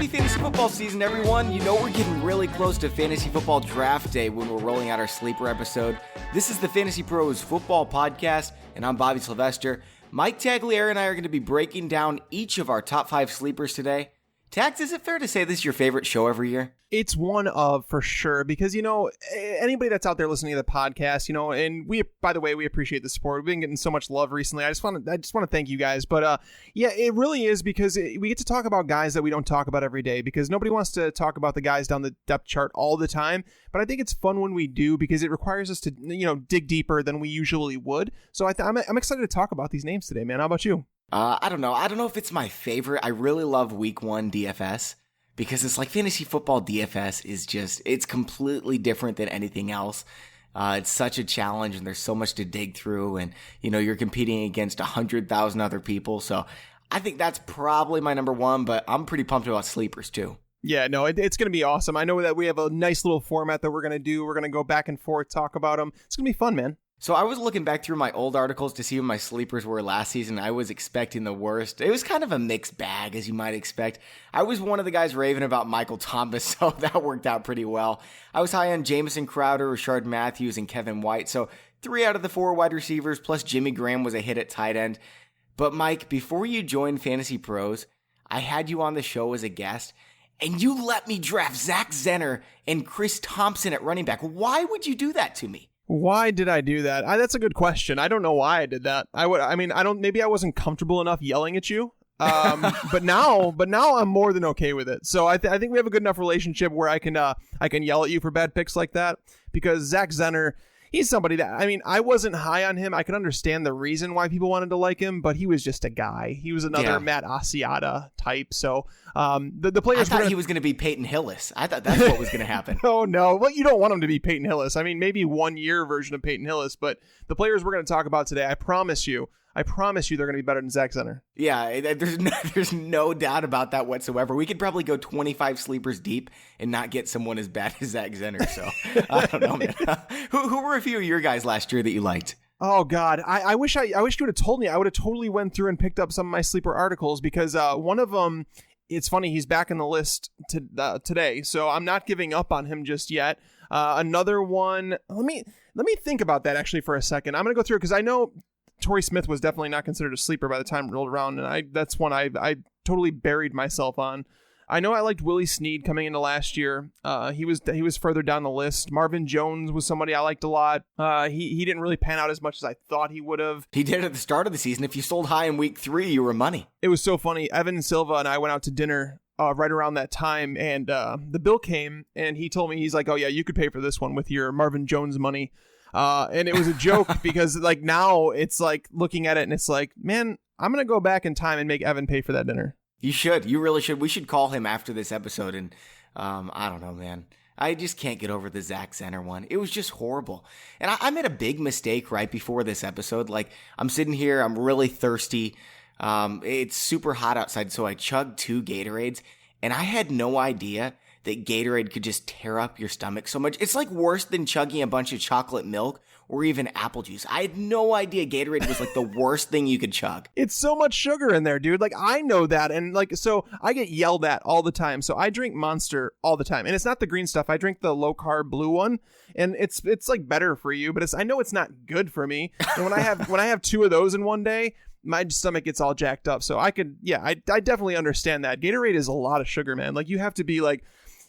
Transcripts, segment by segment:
Happy fantasy football season, everyone. You know we're getting really close to fantasy football draft day when we're rolling out our sleeper episode. This is the Fantasy Pros Football Podcast, and I'm Bobby Sylvester. Mike Tagliere and I are going to be breaking down each of our top 5 sleepers today. Tags, is it fair to say this is your favorite show every year? It's one of, for sure, because, you know, anybody that's out there listening to the podcast, you know, and we, by the way, we appreciate the support. We've been getting so much love recently. I just want to thank you guys. But yeah, it really is because we get to talk about guys that we don't talk about every day, because nobody wants to talk about the guys down the depth chart all the time. But I think it's fun when we do, because it requires us to, you know, dig deeper than we usually would. So I'm excited to talk about these names today, man. How about you? I don't know. I don't know if it's my favorite. I really love week 1 DFS because it's like fantasy football DFS is just, it's completely different than anything else. It's such a challenge and there's so much to dig through, and, you know, you're competing against 100,000 other people. So I think that's probably my number 1, but I'm pretty pumped about sleepers too. Yeah, no, it's going to be awesome. I know that we have a nice little format that we're going to do. We're going to go back and forth, talk about them. It's going to be fun, man. So I was looking back through my old articles to see what my sleepers were last season. I was expecting the worst. It was kind of a mixed bag, as you might expect. I was one of the guys raving about Michael Thomas, so that worked out pretty well. I was high on Jamison Crowder, Rashard Matthews, and Kevin White. So 3 out of the 4 wide receivers, plus Jimmy Graham was a hit at tight end. But Mike, before you joined Fantasy Pros, I had you on the show as a guest, and you let me draft Zach Zenner and Chris Thompson at running back. Why would you do that to me? Why did I do that? That's a good question. I don't know why I did that. Maybe I wasn't comfortable enough yelling at you. But now I'm more than okay with it. So I think we have a good enough relationship where I can yell at you for bad picks like that, because Zach Zenner, he's somebody that, I mean, I wasn't high on him. I could understand the reason why people wanted to like him, but he was just a guy. He was another Matt Asiata type. So the players, I thought he was going to be Peyton Hillis. I thought that's what was going to happen. Oh no, well, you don't want him to be Peyton Hillis. I mean, maybe 1 year version of Peyton Hillis, but the players we're going to talk about today, I promise you they're going to be better than Zach Zenner. Yeah, there's no doubt about that whatsoever. We could probably go 25 sleepers deep and not get someone as bad as Zach Zenner. So I don't know, man. Who were a few of your guys last year that you liked? Oh God, I wish you would have told me. I would have totally went through and picked up some of my sleeper articles, because one of them, it's funny, he's back in the list today, so I'm not giving up on him just yet. Another one, let me think about that actually for a second. I'm gonna go through it because I know Torrey Smith was definitely not considered a sleeper by the time it rolled around, and that's one I totally buried myself on. I know I liked Willie Snead coming into last year. He was further down the list. Marvin Jones was somebody I liked a lot. He didn't really pan out as much as I thought he would have. He did at the start of the season. If you sold high in week 3, you were money. It was so funny. Evan Silva and I went out to dinner right around that time, and the bill came, and he told me, he's like, "Oh yeah, you could pay for this one with your Marvin Jones money." And it was a joke because like now it's like looking at it and it's like, man, I'm going to go back in time and make Evan pay for that dinner. You should. You really should. We should call him after this episode. And I don't know, man. I just can't get over the Zach Zenner one. It was just horrible. And I made a big mistake right before this episode. Like, I'm sitting here, I'm really thirsty. It's super hot outside, so I chugged 2 Gatorades. And I had no idea that Gatorade could just tear up your stomach so much. It's like worse than chugging a bunch of chocolate milk or even apple juice. I had no idea Gatorade was like the worst thing you could chug. It's so much sugar in there, dude. Like, I know that. And like, so I get yelled at all the time. So I drink Monster all the time. And it's not the green stuff. I drink the low carb blue one. And it's like better for you, but I know it's not good for me. And when I have 2 of those in one day, my stomach gets all jacked up. So I definitely understand that. Gatorade is a lot of sugar, man. Like, you have to be like,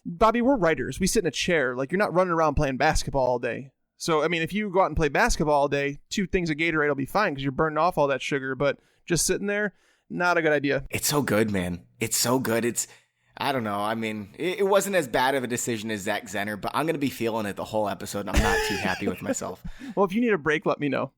Bobby, we're writers. We sit in a chair. Like, you're not running around playing basketball all day. So, I mean, if you go out and play basketball all day, 2 things of Gatorade will be fine because you're burning off all that sugar. But just sitting there, not a good idea. It's so good, man. It's so good. I don't know. I mean, it wasn't as bad of a decision as Zach Zenner, but I'm going to be feeling it the whole episode, and I'm not too happy with myself. Well, if you need a break, let me know.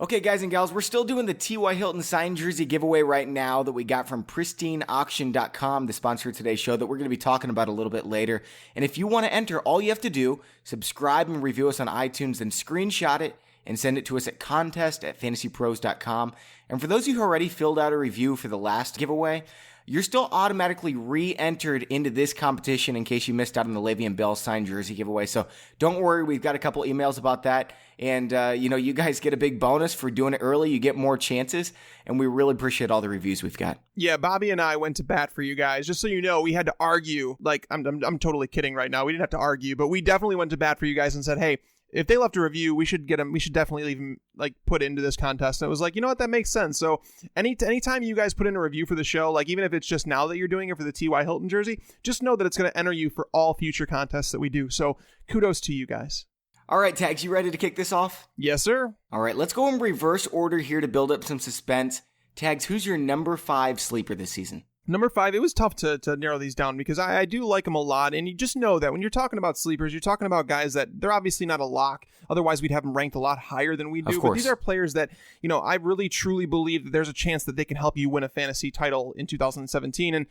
Okay, guys and gals, we're still doing the T.Y. Hilton signed jersey giveaway right now that we got from pristineauction.com, the sponsor of today's show that we're going to be talking about a little bit later. And if you want to enter, all you have to do, subscribe and review us on iTunes, then screenshot it and send it to us at contest@fantasypros.com. And for those of you who already filled out a review for the last giveaway, you're still automatically re-entered into this competition in case you missed out on the Le'Veon Bell signed jersey giveaway. So don't worry, we've got a couple emails about that. And, you guys get a big bonus for doing it early. You get more chances. And we really appreciate all the reviews we've got. Yeah, Bobby and I went to bat for you guys. Just so you know, we had to argue. Like, I'm totally kidding right now. We didn't have to argue, but we definitely went to bat for you guys and said, hey, if they left a review, we should get them. We should definitely leave them, like, put into this contest. And it was like, you know what, that makes sense. So anytime you guys put in a review for the show, like even if it's just now that you're doing it for the T.Y. Hilton jersey, just know that it's going to enter you for all future contests that we do. So kudos to you guys. All right, Tags, you ready to kick this off? Yes, sir. All right, let's go in reverse order here to build up some suspense. Tags, who's your number 5 sleeper this season? Number 5, it was tough to narrow these down because I do like them a lot. And you just know that when you're talking about sleepers, you're talking about guys that they're obviously not a lock. Otherwise, we'd have them ranked a lot higher than we do. Of course. But these are players that, I really truly believe that there's a chance that they can help you win a fantasy title in 2017. And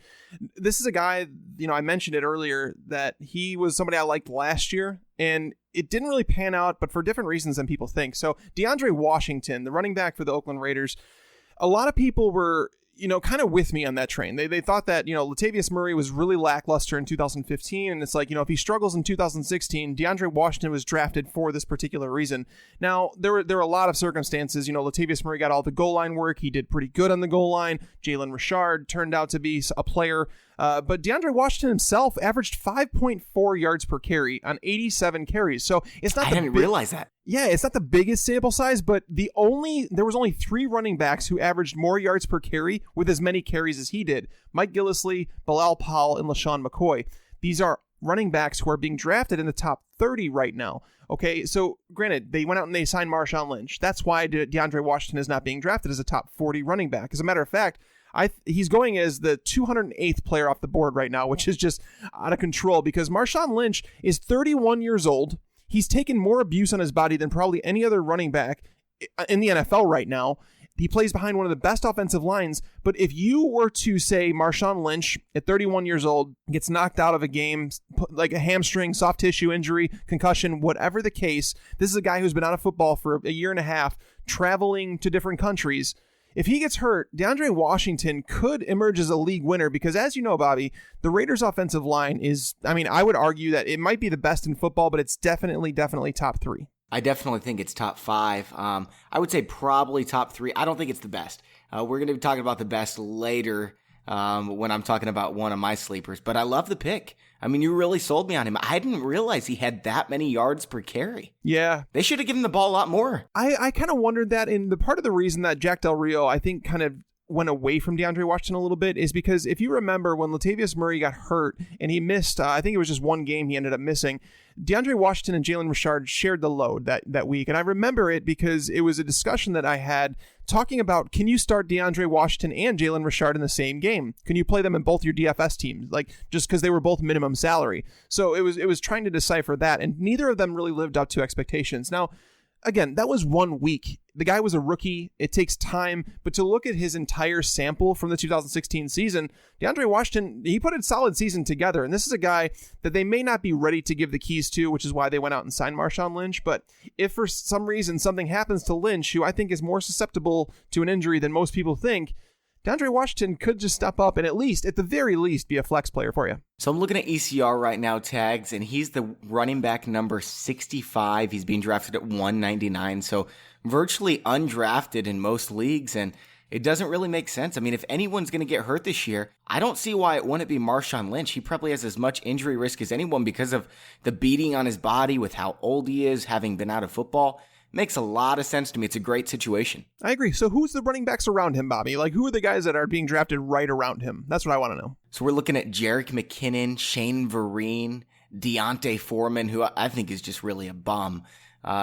this is a guy, I mentioned it earlier, that he was somebody I liked last year. And it didn't really pan out, but for different reasons than people think. So DeAndre Washington, the running back for the Oakland Raiders, a lot of people were kind of with me on that train. They thought that, Latavius Murray was really lackluster in 2015. And it's like, if he struggles in 2016, DeAndre Washington was drafted for this particular reason. Now, there were a lot of circumstances. Latavius Murray got all the goal line work. He did pretty good on the goal line. Jalen Richard turned out to be a player. But DeAndre Washington himself averaged 5.4 yards per carry on 87 carries. So it's not. I didn't realize that. Yeah, it's not the biggest sample size, but there was only 3 running backs who averaged more yards per carry with as many carries as he did. Mike Gillislee, Bilal Powell, and LaShawn McCoy. These are running backs who are being drafted in the top 30 right now. Okay, so granted, they went out and they signed Marshawn Lynch. That's why DeAndre Washington is not being drafted as a top 40 running back. As a matter of fact, he's going as the 208th player off the board right now, which is just out of control because Marshawn Lynch is 31 years old. He's taken more abuse on his body than probably any other running back in the NFL right now. He plays behind one of the best offensive lines. But if you were to say Marshawn Lynch at 31 years old gets knocked out of a game, like a hamstring, soft tissue injury, concussion, whatever the case, this is a guy who's been out of football for a year and a half, traveling to different countries. If he gets hurt, DeAndre Washington could emerge as a league winner because, as you know, Bobby, the Raiders' offensive line is, I would argue that it might be the best in football, but it's definitely top 3. I definitely think it's top 5. I would say probably top 3. I don't think it's the best. We're going to be talking about the best later when I'm talking about one of my sleepers, but I love the pick. You really sold me on him. I didn't realize he had that many yards per carry. Yeah. They should have given the ball a lot more. I kind of wondered that, and the part of the reason that Jack Del Rio, I think, kind of went away from DeAndre Washington a little bit is because if you remember when Latavius Murray got hurt and he missed, I think it was just one game he ended up missing, DeAndre Washington and Jalen Richard shared the load that week. And I remember it because it was a discussion that I had talking about, can you start DeAndre Washington and Jalen Richard in the same game? Can you play them in both your DFS teams? Like, just because they were both minimum salary. So it was trying to decipher that, and neither of them really lived up to expectations. Now, again, that was 1 week. The guy was a rookie. It takes time. But to look at his entire sample from the 2016 season, DeAndre Washington, he put a solid season together. And this is a guy that they may not be ready to give the keys to, which is why they went out and signed Marshawn Lynch. But if for some reason something happens to Lynch, who I think is more susceptible to an injury than most people think, DeAndre Washington could just step up and at the very least, be a flex player for you. So I'm looking at ECR right now, Tags, and he's the running back number 65. He's being drafted at 199, so virtually undrafted in most leagues, and it doesn't really make sense. If anyone's going to get hurt this year, I don't see why it wouldn't be Marshawn Lynch. He probably has as much injury risk as anyone because of the beating on his body with how old he is, having been out of football. Makes a lot of sense to me. It's a great situation. I agree. So who's the running backs around him, Bobby? Like, who are the guys that are being drafted right around him? That's what I want to know. So we're looking at Jerick McKinnon, Shane Vereen, Deontay Foreman, who I think is just really a bum.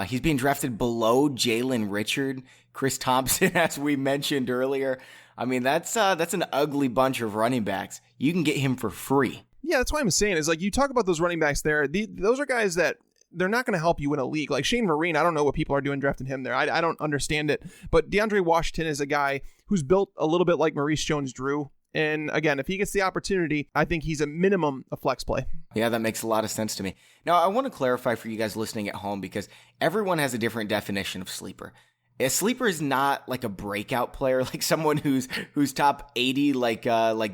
He's being drafted below Jalen Richard, Chris Thompson, as we mentioned earlier. That's an ugly bunch of running backs. You can get him for free. Yeah, that's what I'm saying. Is like, you talk about those running backs there. Those are guys that they're not going to help you win a league. Like Shane Vereen, I don't know what people are doing drafting him there. I don't understand it. But DeAndre Washington is a guy who's built a little bit like Maurice Jones-Drew. And again, if he gets the opportunity, I think he's a minimum a flex play. Yeah, that makes a lot of sense to me. Now, I want to clarify for you guys listening at home because everyone has a different definition of sleeper. A sleeper is not like a breakout player, like someone who's top 80, like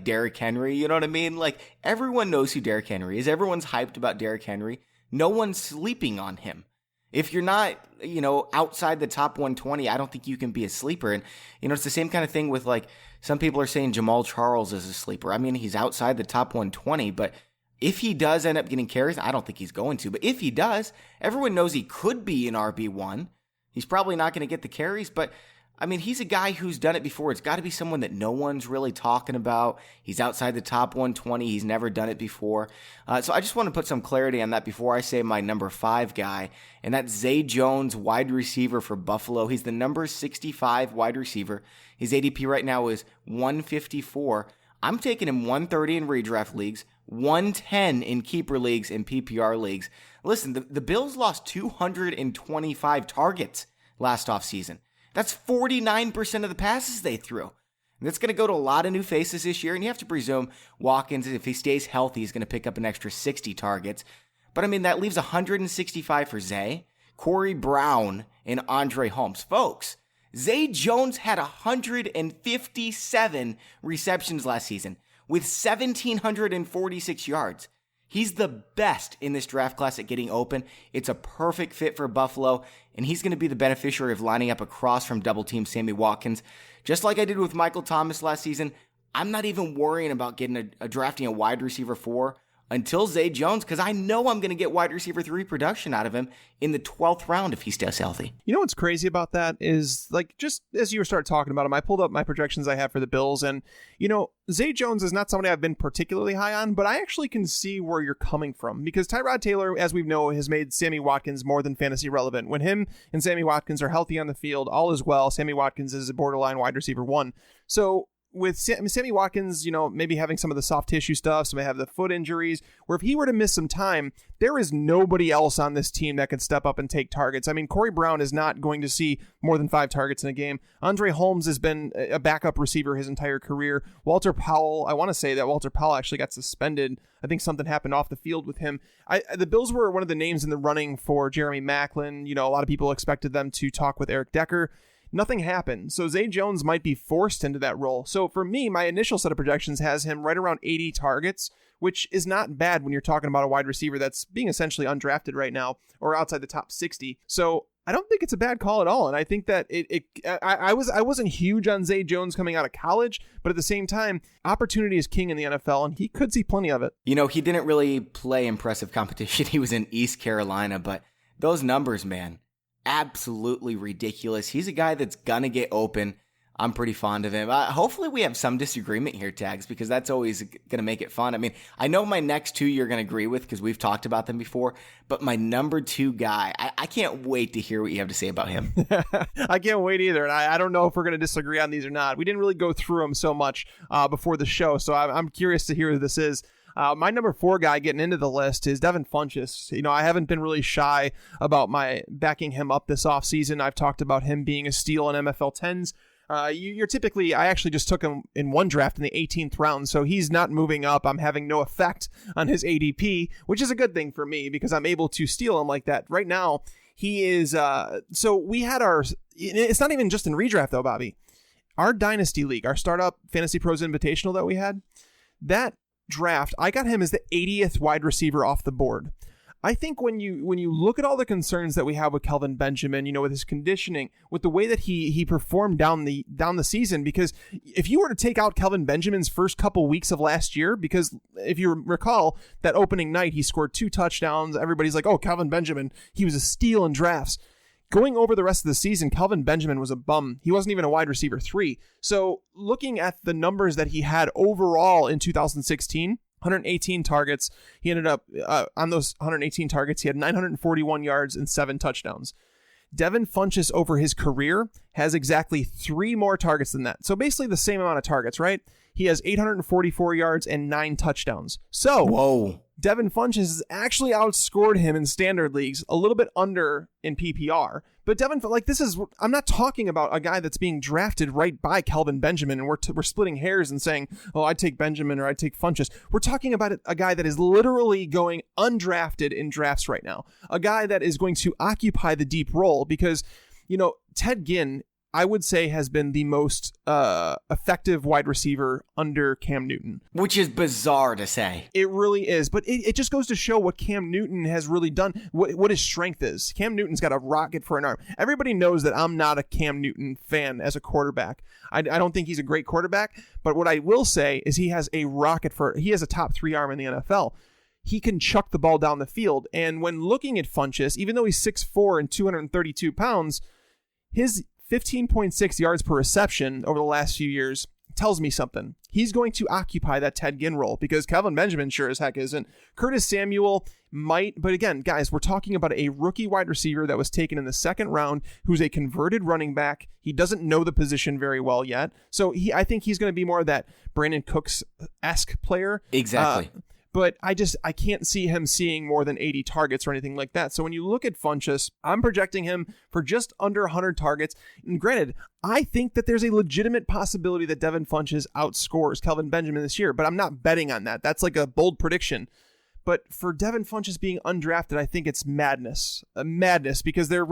Derrick Henry. You know what I mean? Like everyone knows who Derrick Henry is. Everyone's hyped about Derrick Henry. No one's sleeping on him. If you're not, outside the top 120, I don't think you can be a sleeper. And, it's the same kind of thing with like some people are saying Jamal Charles is a sleeper. I mean, he's outside the top 120, but if he does end up getting carries, I don't think he's going to. But if he does, everyone knows he could be an RB1. He's probably not going to get the carries, but I mean, he's a guy who's done it before. It's got to be someone that no one's really talking about. He's outside the top 120. He's never done it before. So I just want to put some clarity on that before I say my number 5 guy, and that's Zay Jones, wide receiver for Buffalo. He's the number 65 wide receiver. His ADP right now is 154. I'm taking him 130 in redraft leagues, 110 in keeper leagues and PPR leagues. Listen, the Bills lost 225 targets last offseason. That's 49% of the passes they threw. And that's going to go to a lot of new faces this year, and you have to presume Watkins, if he stays healthy, is going to pick up an extra 60 targets. But I mean, that leaves 165 for Zay, Corey Brown, and Andre Holmes. Folks, Zay Jones had 157 receptions last season with 1,746 yards. He's the best in this draft class at getting open. It's a perfect fit for Buffalo, and he's going to be the beneficiary of lining up across from double team Sammy Watkins. Just like I did with Michael Thomas last season, I'm not even worrying about getting drafting a wide receiver 4 until Zay Jones, because I know I'm going to get wide receiver 3 production out of him in the 12th round if he stays healthy. You know what's crazy about that is, like, just as you start talking about him, I pulled up my projections I have for the Bills, and, Zay Jones is not somebody I've been particularly high on, but I actually can see where you're coming from, because Tyrod Taylor, as we know, has made Sammy Watkins more than fantasy relevant. When him and Sammy Watkins are healthy on the field, all is well. Sammy Watkins is a borderline wide receiver 1. So with Sammy Watkins, maybe having some of the soft tissue stuff, some may have the foot injuries, where if he were to miss some time, there is nobody else on this team that can step up and take targets. I mean, Corey Brown is not going to see more than 5 targets in a game. Andre Holmes has been a backup receiver his entire career. Walter Powell, I want to say that Walter Powell actually got suspended. I think something happened off the field with him. The Bills were one of the names in the running for Jeremy Maclin. A lot of people expected them to talk with Eric Decker. Nothing happened, so Zay Jones might be forced into that role. So for me, my initial set of projections has him right around 80 targets, which is not bad when you're talking about a wide receiver that's being essentially undrafted right now or outside the top 60. So I don't think it's a bad call at all, and I think that I wasn't huge on Zay Jones coming out of college, but at the same time, opportunity is king in the NFL, and he could see plenty of it. He didn't really play impressive competition. He was in East Carolina, but those numbers, man, absolutely ridiculous. He's a guy that's gonna get open. I'm pretty fond of him. Hopefully we have some disagreement here, Tags, because that's always gonna make it fun. I mean, I know my next 2 you're gonna agree with because we've talked about them before, but my number 2 guy, I can't wait to hear what you have to say about him. I can't wait either, and I don't know if we're gonna disagree on these or not. We didn't really go through them so much before the show, so I'm curious to hear who this is. My number 4 guy getting into the list is Devin Funchess. I haven't been really shy about my backing him up this offseason. I've talked about him being a steal in MFL 10s. You're typically, I actually just took him in one draft in the 18th round, so he's not moving up. I'm having no effect on his ADP, which is a good thing for me because I'm able to steal him like that. Right now, he is, so we had it's not even just in redraft though, Bobby. Our Dynasty League, our Startup Fantasy Pros Invitational that we had, that draft, I got him as the 80th wide receiver off the board. I think when you look at all the concerns that we have with Kelvin Benjamin, with his conditioning, with the way that he performed down the season, because if you were to take out Kelvin Benjamin's first couple weeks of last year, because if you recall that opening night, he scored 2 touchdowns. Everybody's like, oh, Kelvin Benjamin, he was a steal in drafts. Going over the rest of the season, Kelvin Benjamin was a bum. He wasn't even a wide receiver 3. So looking at the numbers that he had overall in 2016, 118 targets. He ended up on those 118 targets, he had 941 yards and 7 touchdowns. Devin Funchess over his career has exactly 3 more targets than that. So basically the same amount of targets, right? He has 844 yards and 9 touchdowns. So whoa. Devin Funchess has actually outscored him in standard leagues, a little bit under in PPR, But Devin, like I'm not talking about a guy that's being drafted right by Kelvin Benjamin, and we're splitting hairs and saying, oh, I'd take Benjamin or I'd take Funchess. We're talking about a guy that is literally going undrafted in drafts right now, a guy that is going to occupy the deep role because, Ted Ginn, I would say, has been the most effective wide receiver under Cam Newton. Which is bizarre to say. It really is. But it just goes to show what Cam Newton has really done, what his strength is. Cam Newton's got a rocket for an arm. Everybody knows that I'm not a Cam Newton fan as a quarterback. I don't think he's a great quarterback. But what I will say is he has a top 3 arm in the NFL. He can chuck the ball down the field. And when looking at Funchess, even though he's 6'4" and 232 pounds, his 15.6 yards per reception over the last few years tells me something. He's going to occupy that Ted Ginn role because Kelvin Benjamin sure as heck isn't. Curtis Samuel might, but again, guys, we're talking about a rookie wide receiver that was taken in the 2nd round who's a converted running back. He doesn't know the position very well yet. So I think he's going to be more of that Brandon Cooks-esque player. Exactly. But I can't see him seeing more than 80 targets or anything like that. So when you look at Funchess, I'm projecting him for just under 100 targets. And granted, I think that there's a legitimate possibility that Devin Funchess outscores Kelvin Benjamin this year, but I'm not betting on that. That's like a bold prediction. But for Devin Funchess being undrafted, I think it's madness. Madness, because there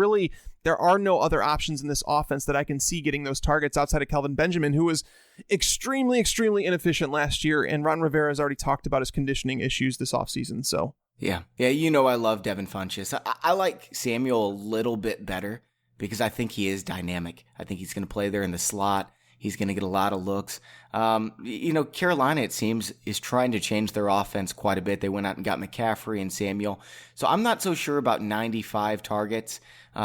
are no other options in this offense that I can see getting those targets outside of Kelvin Benjamin, who was extremely, extremely inefficient last year, and Ron Rivera has already talked about his conditioning issues this offseason. So Yeah, I love Devin Funchess. I like Samuel a little bit better because I think he is dynamic. I think he's going to play there in the slot. He's going to get a lot of looks. Carolina, it seems, is trying to change their offense quite a bit. They went out and got McCaffrey and Samuel. So I'm not so sure about 95 targets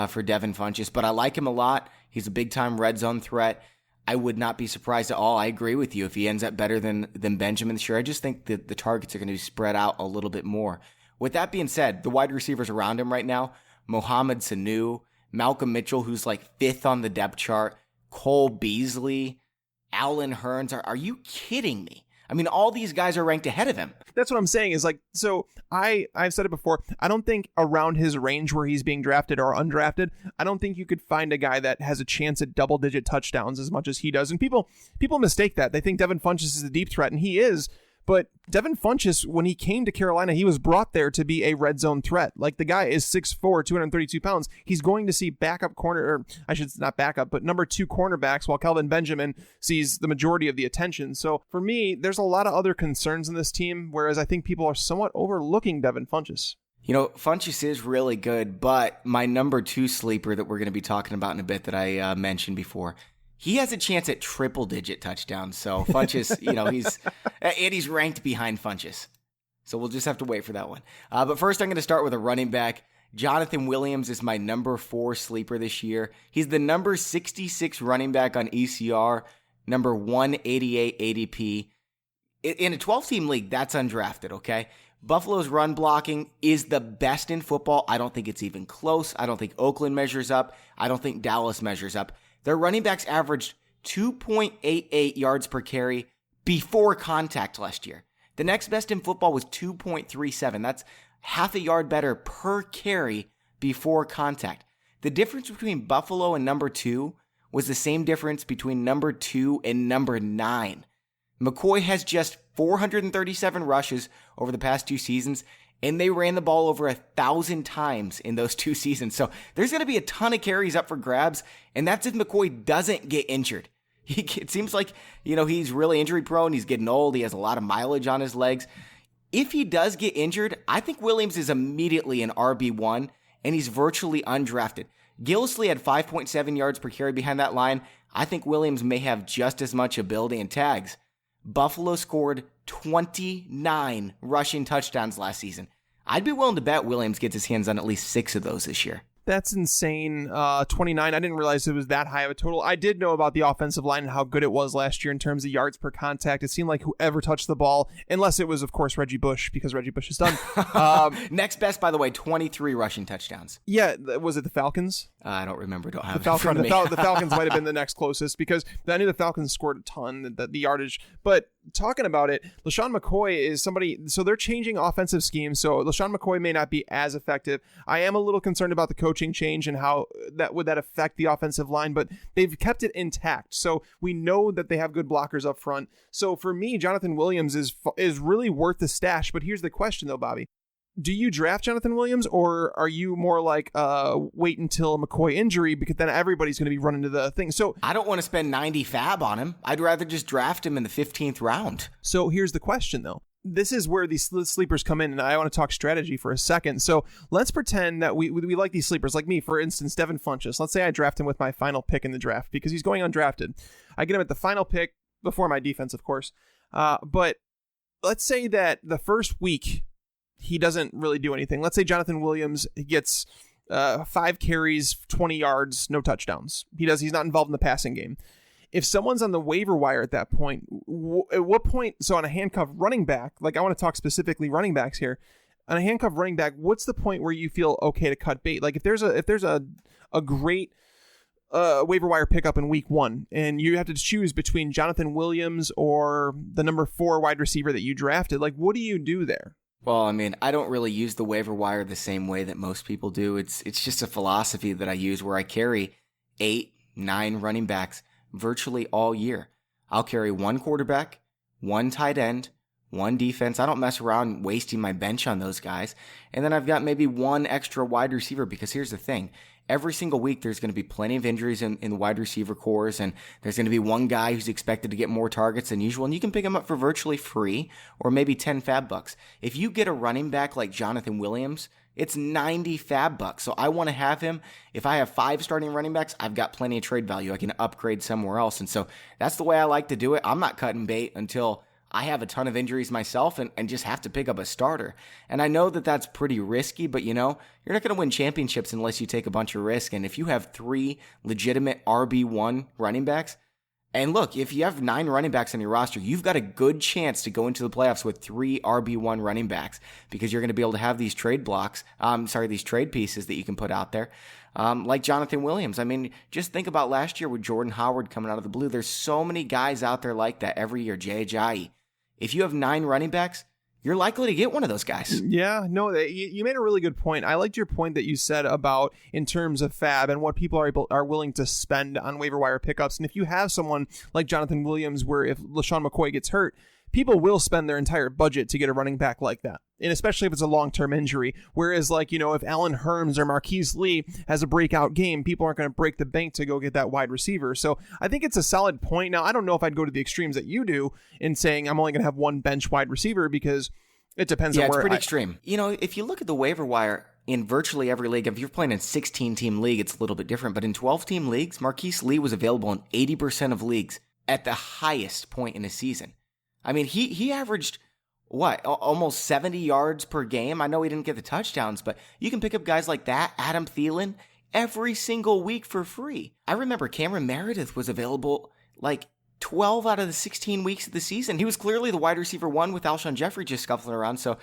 for Devin Funchess, but I like him a lot. He's a big-time red zone threat. I would not be surprised at all. I agree with you if he ends up better than Benjamin this year. I just think that the targets are going to be spread out a little bit more. With that being said, the wide receivers around him right now, Mohamed Sanu, Malcolm Mitchell, who's like 5th on the depth chart, Cole Beasley, Allen Hurns. Are you kidding me? I mean, all these guys are ranked ahead of him. That's what I'm saying is I've said it before. I don't think around his range where he's being drafted or undrafted, I don't think you could find a guy that has a chance at double-digit touchdowns as much as he does. And people mistake that. They think Devin Funchess is a deep threat, and he is. But Devin Funchess, when he came to Carolina, he was brought there to be a red zone threat. Like, the guy is 6'4", 232 pounds. He's going to see number 2 cornerbacks, while Kelvin Benjamin sees the majority of the attention. So for me, there's a lot of other concerns in this team, whereas I think people are somewhat overlooking Devin Funchess. Funchess is really good, but my number 2 sleeper that we're going to be talking about in a bit that I mentioned before, he has a chance at triple-digit touchdowns. So Funchess, he's ranked behind Funchess. So we'll just have to wait for that one. But first, I'm going to start with a running back. Jonathan Williams is my number 4 sleeper this year. He's the number 66 running back on ECR, number 188 ADP. In a 12-team league, that's undrafted, okay? Buffalo's run blocking is the best in football. I don't think it's even close. I don't think Oakland measures up. I don't think Dallas measures up. Their running backs averaged 2.88 yards per carry before contact last year. The next best in football was 2.37. That's half a yard better per carry before contact. The difference between Buffalo and number 2 was the same difference between number 2 and number 9. McCoy has just 437 rushes over the past 2 seasons, and they ran the ball over 1,000 times in those 2 seasons. So there's going to be a ton of carries up for grabs, and that's if McCoy doesn't get injured. It seems like, he's really injury prone. He's getting old. He has a lot of mileage on his legs. If he does get injured, I think Williams is immediately an RB1, and he's virtually undrafted. Gillislee had 5.7 yards per carry behind that line. I think Williams may have just as much ability and tags. Buffalo scored 29 rushing touchdowns last season. I'd be willing to bet Williams gets his hands on at least 6 of those this year. That's insane. 29. I didn't realize it was that high of a total. I did know about the offensive line and how good it was last year in terms of yards per contact. It seemed like whoever touched the ball, unless it was, of course, Reggie Bush, because Reggie Bush is done. Next best, by the way, 23 rushing touchdowns. Yeah, was it the Falcons? I don't remember. Don't have The it in front of me. The Falcons might have been the next closest because I knew the Falcons scored a ton, the yardage. But talking about it, LaShawn McCoy is somebody, so they're changing offensive schemes. So LaShawn McCoy may not be as effective. I am a little concerned about the coaching change and how that would affect the offensive line, but they've kept it intact. So we know that they have good blockers up front. So for me, Jonathan Williams is really worth the stash. But here's the question though, Bobby. Do you draft Jonathan Williams, or are you more like wait until a McCoy injury, because then everybody's going to be running to the thing? So I don't want to spend 90 fab on him. I'd rather just draft him in the 15th round. So here's the question, though. This is where these sleepers come in, and I want to talk strategy for a second. So let's pretend that we like these sleepers, like me, for instance, Devin Funchess. Let's say I draft him with my final pick in the draft because he's going undrafted. I get him at the final pick before my defense, of course. But let's say that the first week he doesn't really do anything. Let's say Jonathan Williams gets 5 carries, 20 yards, no touchdowns. He's not involved in the passing game. If someone's on the waiver wire at that point, at what point, so on a handcuffed running back, like I want to talk specifically running backs here, on a handcuffed running back, what's the point where you feel okay to cut bait? Like if there's a great waiver wire pickup in week 1 and you have to choose between Jonathan Williams or the number 4 wide receiver that you drafted, like what do you do there? Well, I mean, I don't really use the waiver wire the same way that most people do. It's just a philosophy that I use where I carry 8, 9 running backs virtually all year. I'll carry 1 quarterback, 1 tight end, 1 defense. I don't mess around wasting my bench on those guys. And then I've got maybe 1 extra wide receiver, because here's the thing. Every single week, there's going to be plenty of injuries in the wide receiver cores, and there's going to be one guy who's expected to get more targets than usual, and you can pick him up for virtually free or maybe 10 fab bucks. If you get a running back like Jonathan Williams, it's 90 fab bucks. So I want to have him. If I have 5 starting running backs, I've got plenty of trade value. I can upgrade somewhere else. And so that's the way I like to do it. I'm not cutting bait until I have a ton of injuries myself and just have to pick up a starter. And I know that that's pretty risky, but you're not going to win championships unless you take a bunch of risk. And if you have 3 legitimate RB1 running backs, and look, if you have 9 running backs on your roster, you've got a good chance to go into the playoffs with 3 RB1 running backs, because you're going to be able to have these trade these trade pieces that you can put out there. Like Jonathan Williams. I mean, just think about last year with Jordan Howard coming out of the blue. There's so many guys out there like that every year. Jay Ajayi. If you have 9 running backs, you're likely to get one of those guys. Yeah, no, you made a really good point. I liked your point that you said about in terms of fab and what people are willing to spend on waiver wire pickups. And if you have someone like Jonathan Williams, where if LaShawn McCoy gets hurt, people will spend their entire budget to get a running back like that. And especially if it's a long-term injury. Whereas, if Allen Hurns or Marquise Lee has a breakout game, people aren't going to break the bank to go get that wide receiver. So I think it's a solid point. Now, I don't know if I'd go to the extremes that you do in saying I'm only going to have 1 bench wide receiver, because it depends on where. Yeah, it's pretty extreme. If you look at the waiver wire in virtually every league, if you're playing in a 16-team league, it's a little bit different. But in 12-team leagues, Marquise Lee was available in 80% of leagues at the highest point in a season. I mean, he averaged, almost 70 yards per game? I know he didn't get the touchdowns, but you can pick up guys like that, Adam Thielen, every single week for free. I remember Cameron Meredith was available 12 out of the 16 weeks of the season. He was clearly the wide receiver 1 with Alshon Jeffrey just scuffling around. So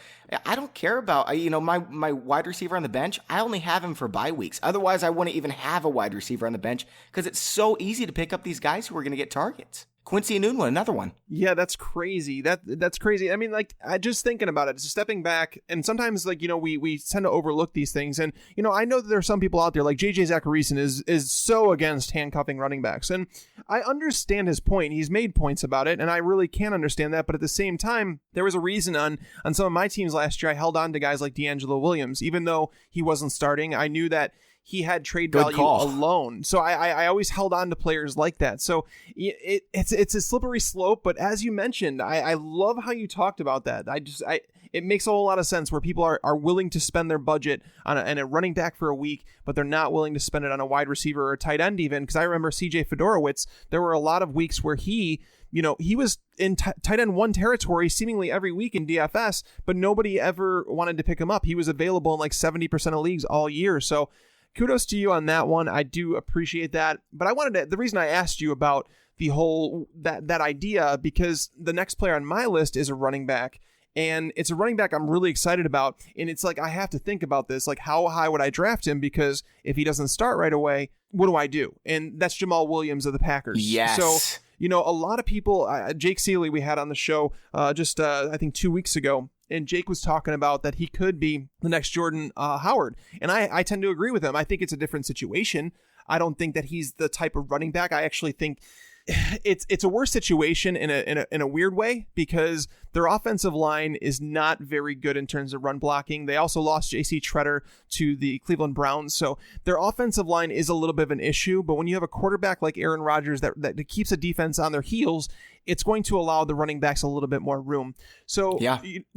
I don't care about, my wide receiver on the bench. I only have him for bye weeks. Otherwise, I wouldn't even have a wide receiver on the bench, because it's so easy to pick up these guys who are going to get targets. Quincy Enunwa, another one. Yeah, that's crazy. That's crazy. I mean, I just thinking about it, stepping back, and sometimes we tend to overlook these things. And I know that there are some people out there like JJ Zachariason is so against handcuffing running backs, and I understand his point. He's made points about it, and I really can understand that. But at the same time, there was a reason on some of my teams last year I held on to guys like DeAngelo Williams, even though he wasn't starting. I knew that he had trade value alone. So I always held on to players like that. So it's a slippery slope. But as you mentioned, I love how you talked about that. It makes a whole lot of sense where people are willing to spend their budget on a running back for a week, but they're not willing to spend it on a wide receiver or a tight end even. Because I remember CJ Fedorowicz, there were a lot of weeks where he was in tight end 1 territory seemingly every week in DFS, but nobody ever wanted to pick him up. He was available in 70% of leagues all year. So kudos to you on that one. I do appreciate that. But the reason I asked you about the whole, that idea, because the next player on my list is a running back. And it's a running back I'm really excited about. And it's like, I have to think about this. Like, how high would I draft him? Because if he doesn't start right away, what do I do? And that's Jamal Williams of the Packers. Yes. So, a lot of people, Jake Seeley, we had on the show I think 2 weeks ago. And Jake was talking about that he could be the next Jordan Howard. And I tend to agree with him. I think it's a different situation. I don't think that he's the type of running back. I actually think it's a worse situation in a weird way, because their offensive line is not very good in terms of run blocking. They also lost J.C. Tretter to the Cleveland Browns, so their offensive line is a little bit of an issue. But when you have a quarterback like Aaron Rodgers that keeps a defense on their heels, it's going to allow the running backs a little bit more room. So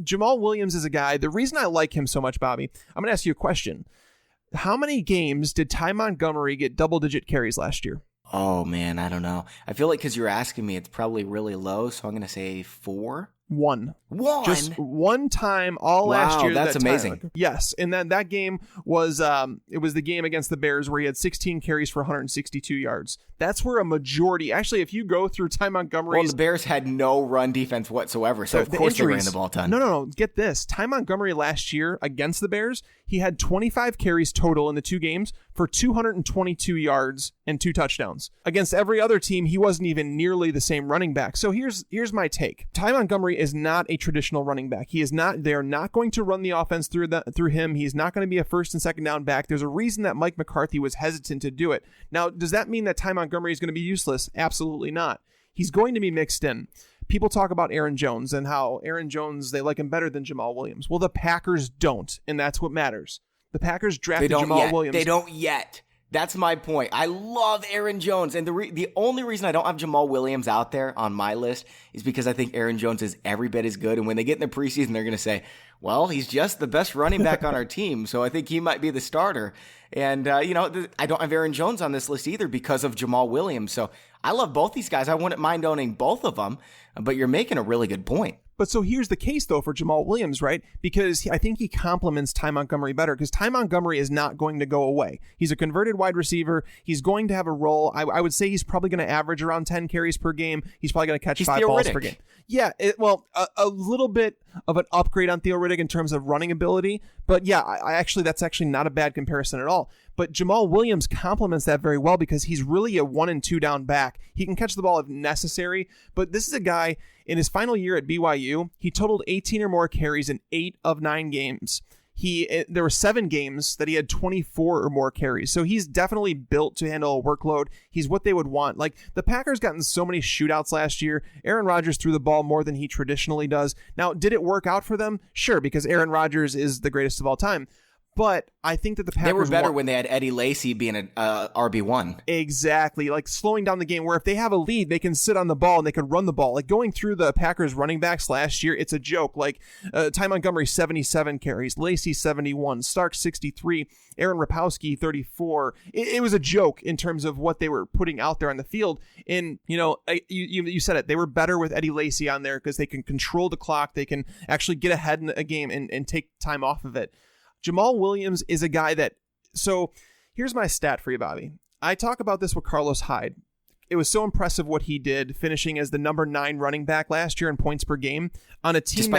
Jamal Williams is a guy. The reason I like him so much, Bobby, I'm going to ask you a question. How many games did Ty Montgomery get double-digit carries last year? Oh, man, I don't know. I feel like because you're asking me, it's probably really low, so I'm going to say 4. One. Just one time all last year. That's amazing. Yes, and then that game was it was the game against the Bears where he had 16 carries for 162 yards. That's where a majority. Actually, if you go through Ty Montgomery's, well, the Bears had no run defense whatsoever, so of course they ran the ball a ton. No. Get this: Ty Montgomery last year against the Bears, he had 25 carries total in the 2 games for 222 yards and 2 touchdowns. Against every other team, he wasn't even nearly the same running back. So here's my take: Ty Montgomery is not a traditional running back. He is not. They are not going to run the offense through him. He's not going to be a first and second down back. There's a reason that Mike McCarthy was hesitant to do it. Now, does that mean that Ty Montgomery is going to be useless? Absolutely not. He's going to be mixed in. People talk about Aaron Jones and how Aaron Jones, they like him better than Jamal Williams. Well, the Packers don't, and that's what matters. The Packers drafted Jamal Williams. They don't yet. That's my point. I love Aaron Jones, and the only reason I don't have Jamal Williams out there on my list is because I think Aaron Jones is every bit as good, and when they get in the preseason, they're going to say, well, he's just the best running back on our team, so I think he might be the starter. And, I don't have Aaron Jones on this list either because of Jamal Williams, so I love both these guys. I wouldn't mind owning both of them, but you're making a really good point. But so here's the case, though, for Jamal Williams, right? Because I think he complements Ty Montgomery better, because Ty Montgomery is not going to go away. He's a converted wide receiver. He's going to have a role. I would say he's probably going to average around 10 carries per game. He's probably going to catch 5 balls per game. Yeah, a little bit of an upgrade on Theo Riddick in terms of running ability. But yeah, that's actually not a bad comparison at all. But Jamal Williams complements that very well because he's really a 1 and 2 down back. He can catch the ball if necessary. But this is a guy, in his final year at BYU, he totaled 18 or more carries in 8 of 9 games. There were 7 games that he had 24 or more carries. So he's definitely built to handle a workload. He's what they would want. Like, the Packers got in so many shootouts last year. Aaron Rodgers threw the ball more than he traditionally does. Now, did it work out for them? Sure, because Aaron Rodgers is the greatest of all time. But I think that the Packers... They were better when they had Eddie Lacy being an RB1. Exactly. Like, slowing down the game where if they have a lead, they can sit on the ball and they can run the ball. Like, going through the Packers running backs last year, it's a joke. Like, Ty Montgomery, 77 carries. Lacy, 71. Stark, 63. Aaron Rapowski, 34. It was a joke in terms of what they were putting out there on the field. And, you said it. They were better with Eddie Lacy on there because they can control the clock. They can actually get ahead in a game and take time off of it. Jamal Williams is a guy that... So here's my stat for you, Bobby. I talk about this with Carlos Hyde. It was so impressive what he did, finishing as the number 9 running back last year in points per game on a team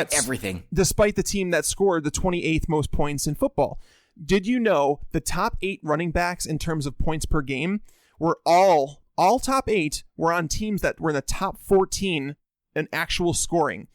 despite the team that scored the 28th most points in football. Did you know the top 8 running backs in terms of points per game were all top 8 were on teams that were in the top 14 in actual scoring?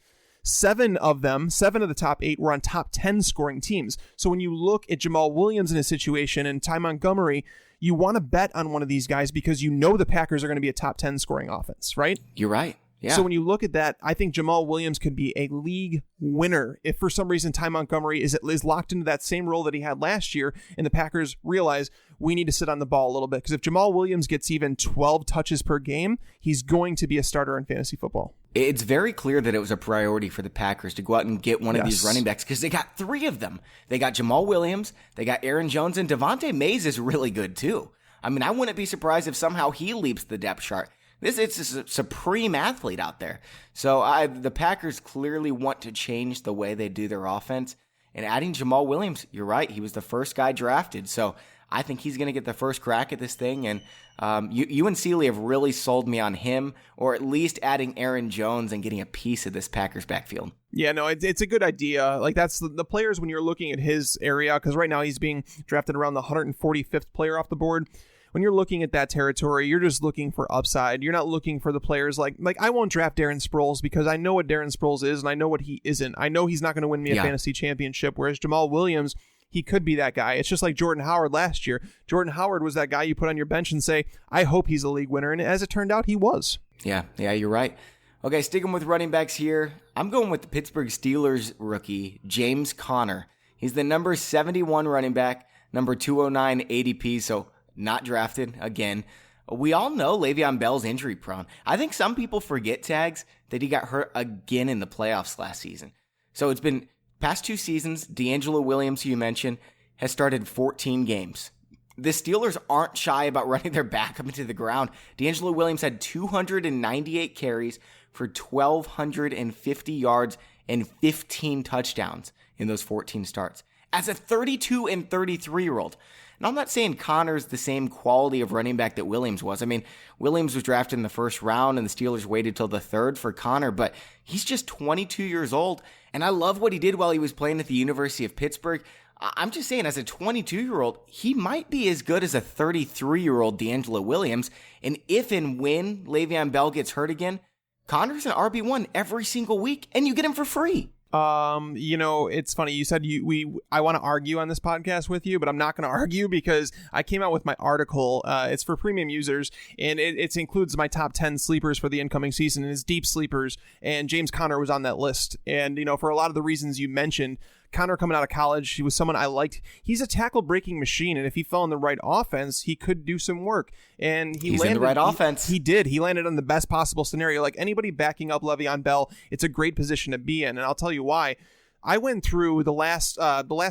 7 of the top 8 were on top 10 scoring teams. So when you look at Jamal Williams in a situation and Ty Montgomery, you want to bet on one of these guys because you know the Packers are going to be a top 10 scoring offense, right? You're right. Yeah. So when you look at that, I think Jamal Williams could be a league winner if for some reason Ty Montgomery is locked into that same role that he had last year and the Packers realize we need to sit on the ball a little bit. Because if Jamal Williams gets even 12 touches per game, he's going to be a starter in fantasy football. It's very clear that it was a priority for the Packers to go out and get one of these running backs because they got 3 of them. They got Jamal Williams, they got Aaron Jones, and Devontae Mays is really good too. I mean, I wouldn't be surprised if somehow he leaps the depth chart. It's a supreme athlete out there. So the Packers clearly want to change the way they do their offense. And adding Jamal Williams, you're right, he was the first guy drafted. So I think he's going to get the first crack at this thing, and you and Seeley have really sold me on him, or at least adding Aaron Jones and getting a piece of this Packers backfield. Yeah, no, it's a good idea. Like, that's the players when you're looking at his area, because right now he's being drafted around the 145th player off the board. When you're looking at that territory, you're just looking for upside. You're not looking for the players like I won't draft Darren Sproles because I know what Darren Sproles is and I know what he isn't. I know he's not going to win me a fantasy championship, whereas Jamal Williams, he could be that guy. It's just like Jordan Howard last year. Jordan Howard was that guy you put on your bench and say, I hope he's a league winner. And as it turned out, he was. Yeah, you're right. Okay, sticking with running backs here, I'm going with the Pittsburgh Steelers rookie, James Conner. He's the number 71 running back, number 209 ADP, so not drafted again. We all know Le'Veon Bell's injury prone. I think some people forget, Tags, that he got hurt again in the playoffs last season. So it's been past 2 seasons. D'Angelo Williams, who you mentioned, has started 14 games. The Steelers aren't shy about running their backup into the ground. D'Angelo Williams had 298 carries for 1,250 yards and 15 touchdowns in those 14 starts as a 32 and 33-year-old. And I'm not saying Connor's the same quality of running back that Williams was. I mean, Williams was drafted in the first round and the Steelers waited till the third for Connor, but he's just 22 years old. And I love what he did while he was playing at the University of Pittsburgh. I'm just saying, as a 22-year-old, he might be as good as a 33-year-old D'Angelo Williams. And if and when Le'Veon Bell gets hurt again, Connor's an RB1 every single week, and you get him for free. It's funny. You said I want to argue on this podcast with you, but I'm not going to argue because I came out with my article. It's for premium users, and it includes my top 10 sleepers for the incoming season and his deep sleepers. And James Conner was on that list. And, for a lot of the reasons you mentioned, Conner coming out of college, he was someone I liked. He's a tackle breaking machine, and if he fell in the right offense, he could do some work. And he's landed in the right offense. He did. He landed on the best possible scenario. Like anybody backing up Le'Veon Bell, it's a great position to be in, and I'll tell you why. I went through the last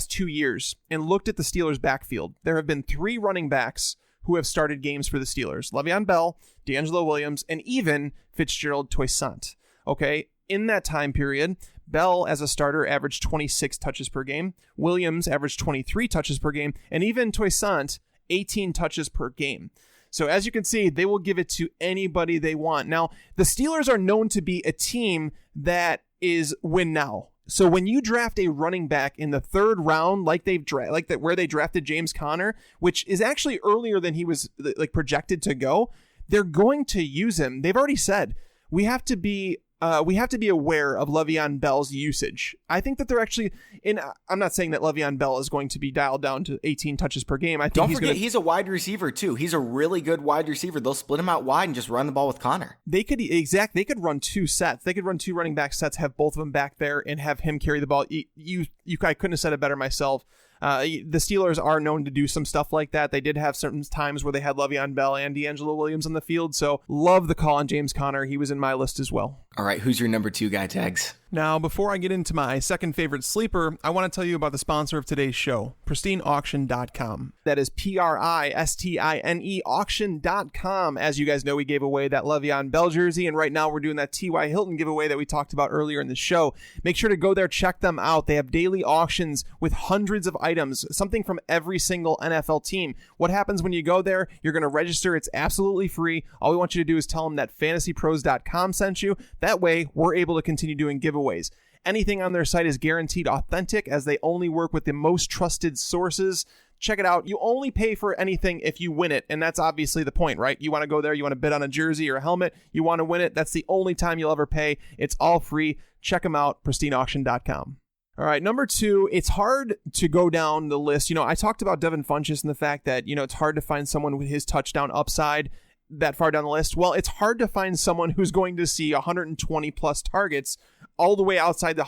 2 years and looked at the Steelers' backfield. There have been 3 running backs who have started games for the Steelers: Le'Veon Bell, D'Angelo Williams, and even Fitzgerald Toussaint. Okay, in that time period, Bell, as a starter, averaged 26 touches per game. Williams averaged 23 touches per game. And even Toussaint, 18 touches per game. So as you can see, they will give it to anybody they want. Now, the Steelers are known to be a team that is win now. So when you draft a running back in the 3rd round, where they drafted James Conner, which is actually earlier than he was projected to go, they're going to use him. They've already said we have to be aware of Le'Veon Bell's usage. I think that they're actually I'm not saying that Le'Veon Bell is going to be dialed down to 18 touches per game. Don't forget, he's a wide receiver too. He's a really good wide receiver. They'll split him out wide and just run the ball with Conner. They could run 2 sets. They could run 2 running back sets, have both of them back there, and have him carry the ball. I couldn't have said it better myself. The Steelers are known to do some stuff like that. They did have certain times where they had Le'Veon Bell and D'Angelo Williams on the field. So love the call on James Conner. He was in my list as well. All right, who's your number 2 guy, Tags? Now, before I get into my second favorite sleeper, I want to tell you about the sponsor of today's show, PristineAuction.com. That is PRISTINE auction.com. As you guys know, we gave away that Le'Veon Bell jersey, and right now we're doing that T.Y. Hilton giveaway that we talked about earlier in the show. Make sure to go there, check them out. They have daily auctions with hundreds of items, something from every single NFL team. What happens when you go there? You're going to register. It's absolutely free. All we want you to do is tell them that FantasyPros.com sent you. That way, we're able to continue doing giveaways. Anything on their site is guaranteed authentic, as they only work with the most trusted sources. Check it out. You only pay for anything if you win it, and that's obviously the point, right? You want to go there, you want to bid on a jersey or a helmet, you want to win it. That's the only time you'll ever pay. It's all free. Check them out, PristineAuction.com. All right, number 2, it's hard to go down the list. I talked about Devin Funchess and the fact that, it's hard to find someone with his touchdown upside that far down the list. Well, it's hard to find someone who's going to see 120 plus targets all the way outside the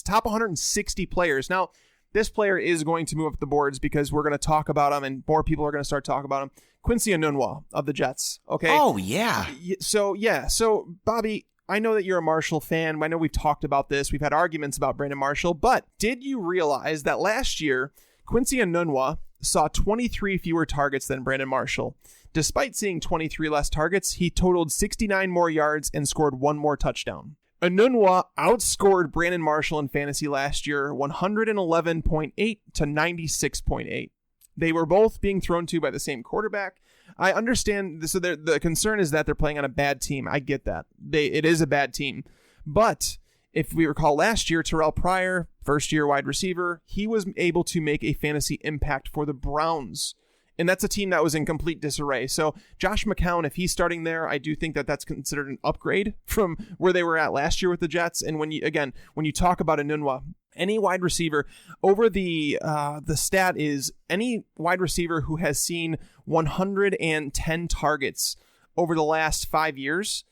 top 160 players. Now, this player is going to move up the boards because we're going to talk about him and more people are going to start talking about him. Quincy Enunwa of the Jets. Okay. Oh, yeah. So Bobby, I know that you're a Marshall fan. I know we've talked about this. We've had arguments about Brandon Marshall, but did you realize that last year, Quincy Enunwa saw 23 fewer targets than Brandon Marshall? Despite seeing 23 less targets, he totaled 69 more yards and scored 1 more touchdown. Enunwa outscored Brandon Marshall in fantasy last year 111.8 to 96.8. They were both being thrown to by the same quarterback. I understand. So the concern is that they're playing on a bad team. I get that. It is a bad team. But if we recall last year, Terrell Pryor, first-year wide receiver, he was able to make a fantasy impact for the Browns. And that's a team that was in complete disarray. So Josh McCown, if he's starting there, I do think that that's considered an upgrade from where they were at last year with the Jets. And when you talk about Enunwa, any wide receiver over the stat is any wide receiver who has seen 110 targets over the last 5 years.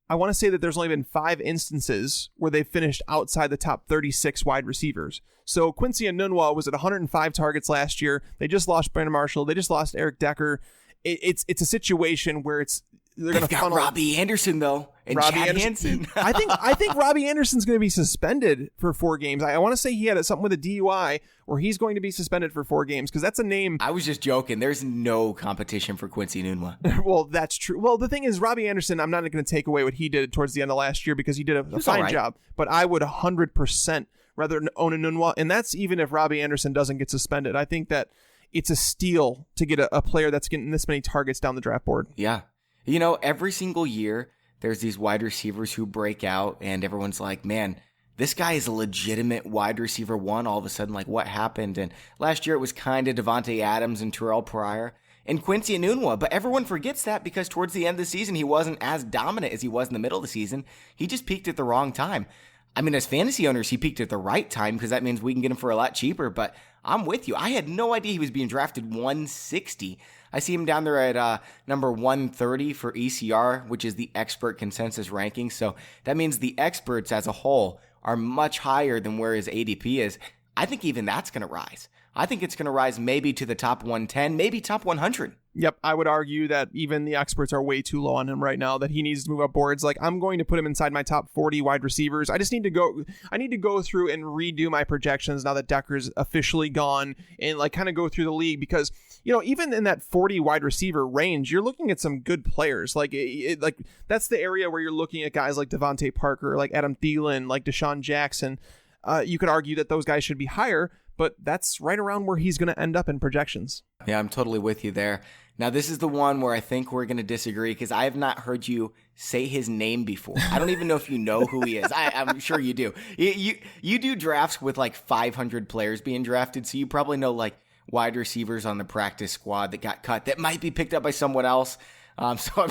I want to say that there's only been 5 instances where they've finished outside the top 36 wide receivers. So Quincy Enunwa was at 105 targets last year. They just lost Brandon Marshall. They just lost Eric Decker. It's a situation where they're going to funnel. Robbie Anderson though, and Robbie Chad Anderson. Hansen. I think Robbie Anderson's going to be suspended for 4 games. I want to say he had something with a DUI, or he's going to be suspended for 4 games because that's a name. I was just joking. There's no competition for Quincy Enunwa. Well, that's true. Well, the thing is, Robbie Anderson, I'm not going to take away what he did towards the end of last year because he did a fine job. But I would 100% rather own Enunwa, and that's even if Robbie Anderson doesn't get suspended. I think that it's a steal to get a player that's getting this many targets down the draft board. Yeah. You know, every single year, there's these wide receivers who break out, and everyone's like, man, this guy is a legitimate wide receiver 1. All of a sudden, like, what happened? And last year, it was kind of Devontae Adams and Terrell Pryor and Quincy Enunwa. But everyone forgets that because towards the end of the season, he wasn't as dominant as he was in the middle of the season. He just peaked at the wrong time. I mean, as fantasy owners, he peaked at the right time because that means we can get him for a lot cheaper. But I'm with you. I had no idea he was being drafted 160. I see him down there at number 130 for ECR, which is the expert consensus ranking. So that means the experts as a whole are much higher than where his ADP is. I think even that's going to rise. I think it's going to rise maybe to the top 110, maybe top 100. Yep, I would argue that even the experts are way too low on him right now, that he needs to move up boards. Like, I'm going to put him inside my top 40 wide receivers. I need to go through and redo my projections now that Decker's officially gone and like kind of go through the league because, you know, even in that 40 wide receiver range, you're looking at some good players. Like that's the area where you're looking at guys like Devontae Parker, like Adam Thielen, like Deshaun Jackson. You could argue that those guys should be higher, but that's right around where he's going to end up in projections. Yeah, I'm totally with you there. Now, this is the one where I think we're going to disagree because I have not heard you say his name before. I don't even know if you know who he is. I'm sure you do. You do drafts with like 500 players being drafted, so you probably know like wide receivers on the practice squad that got cut that might be picked up by someone else. So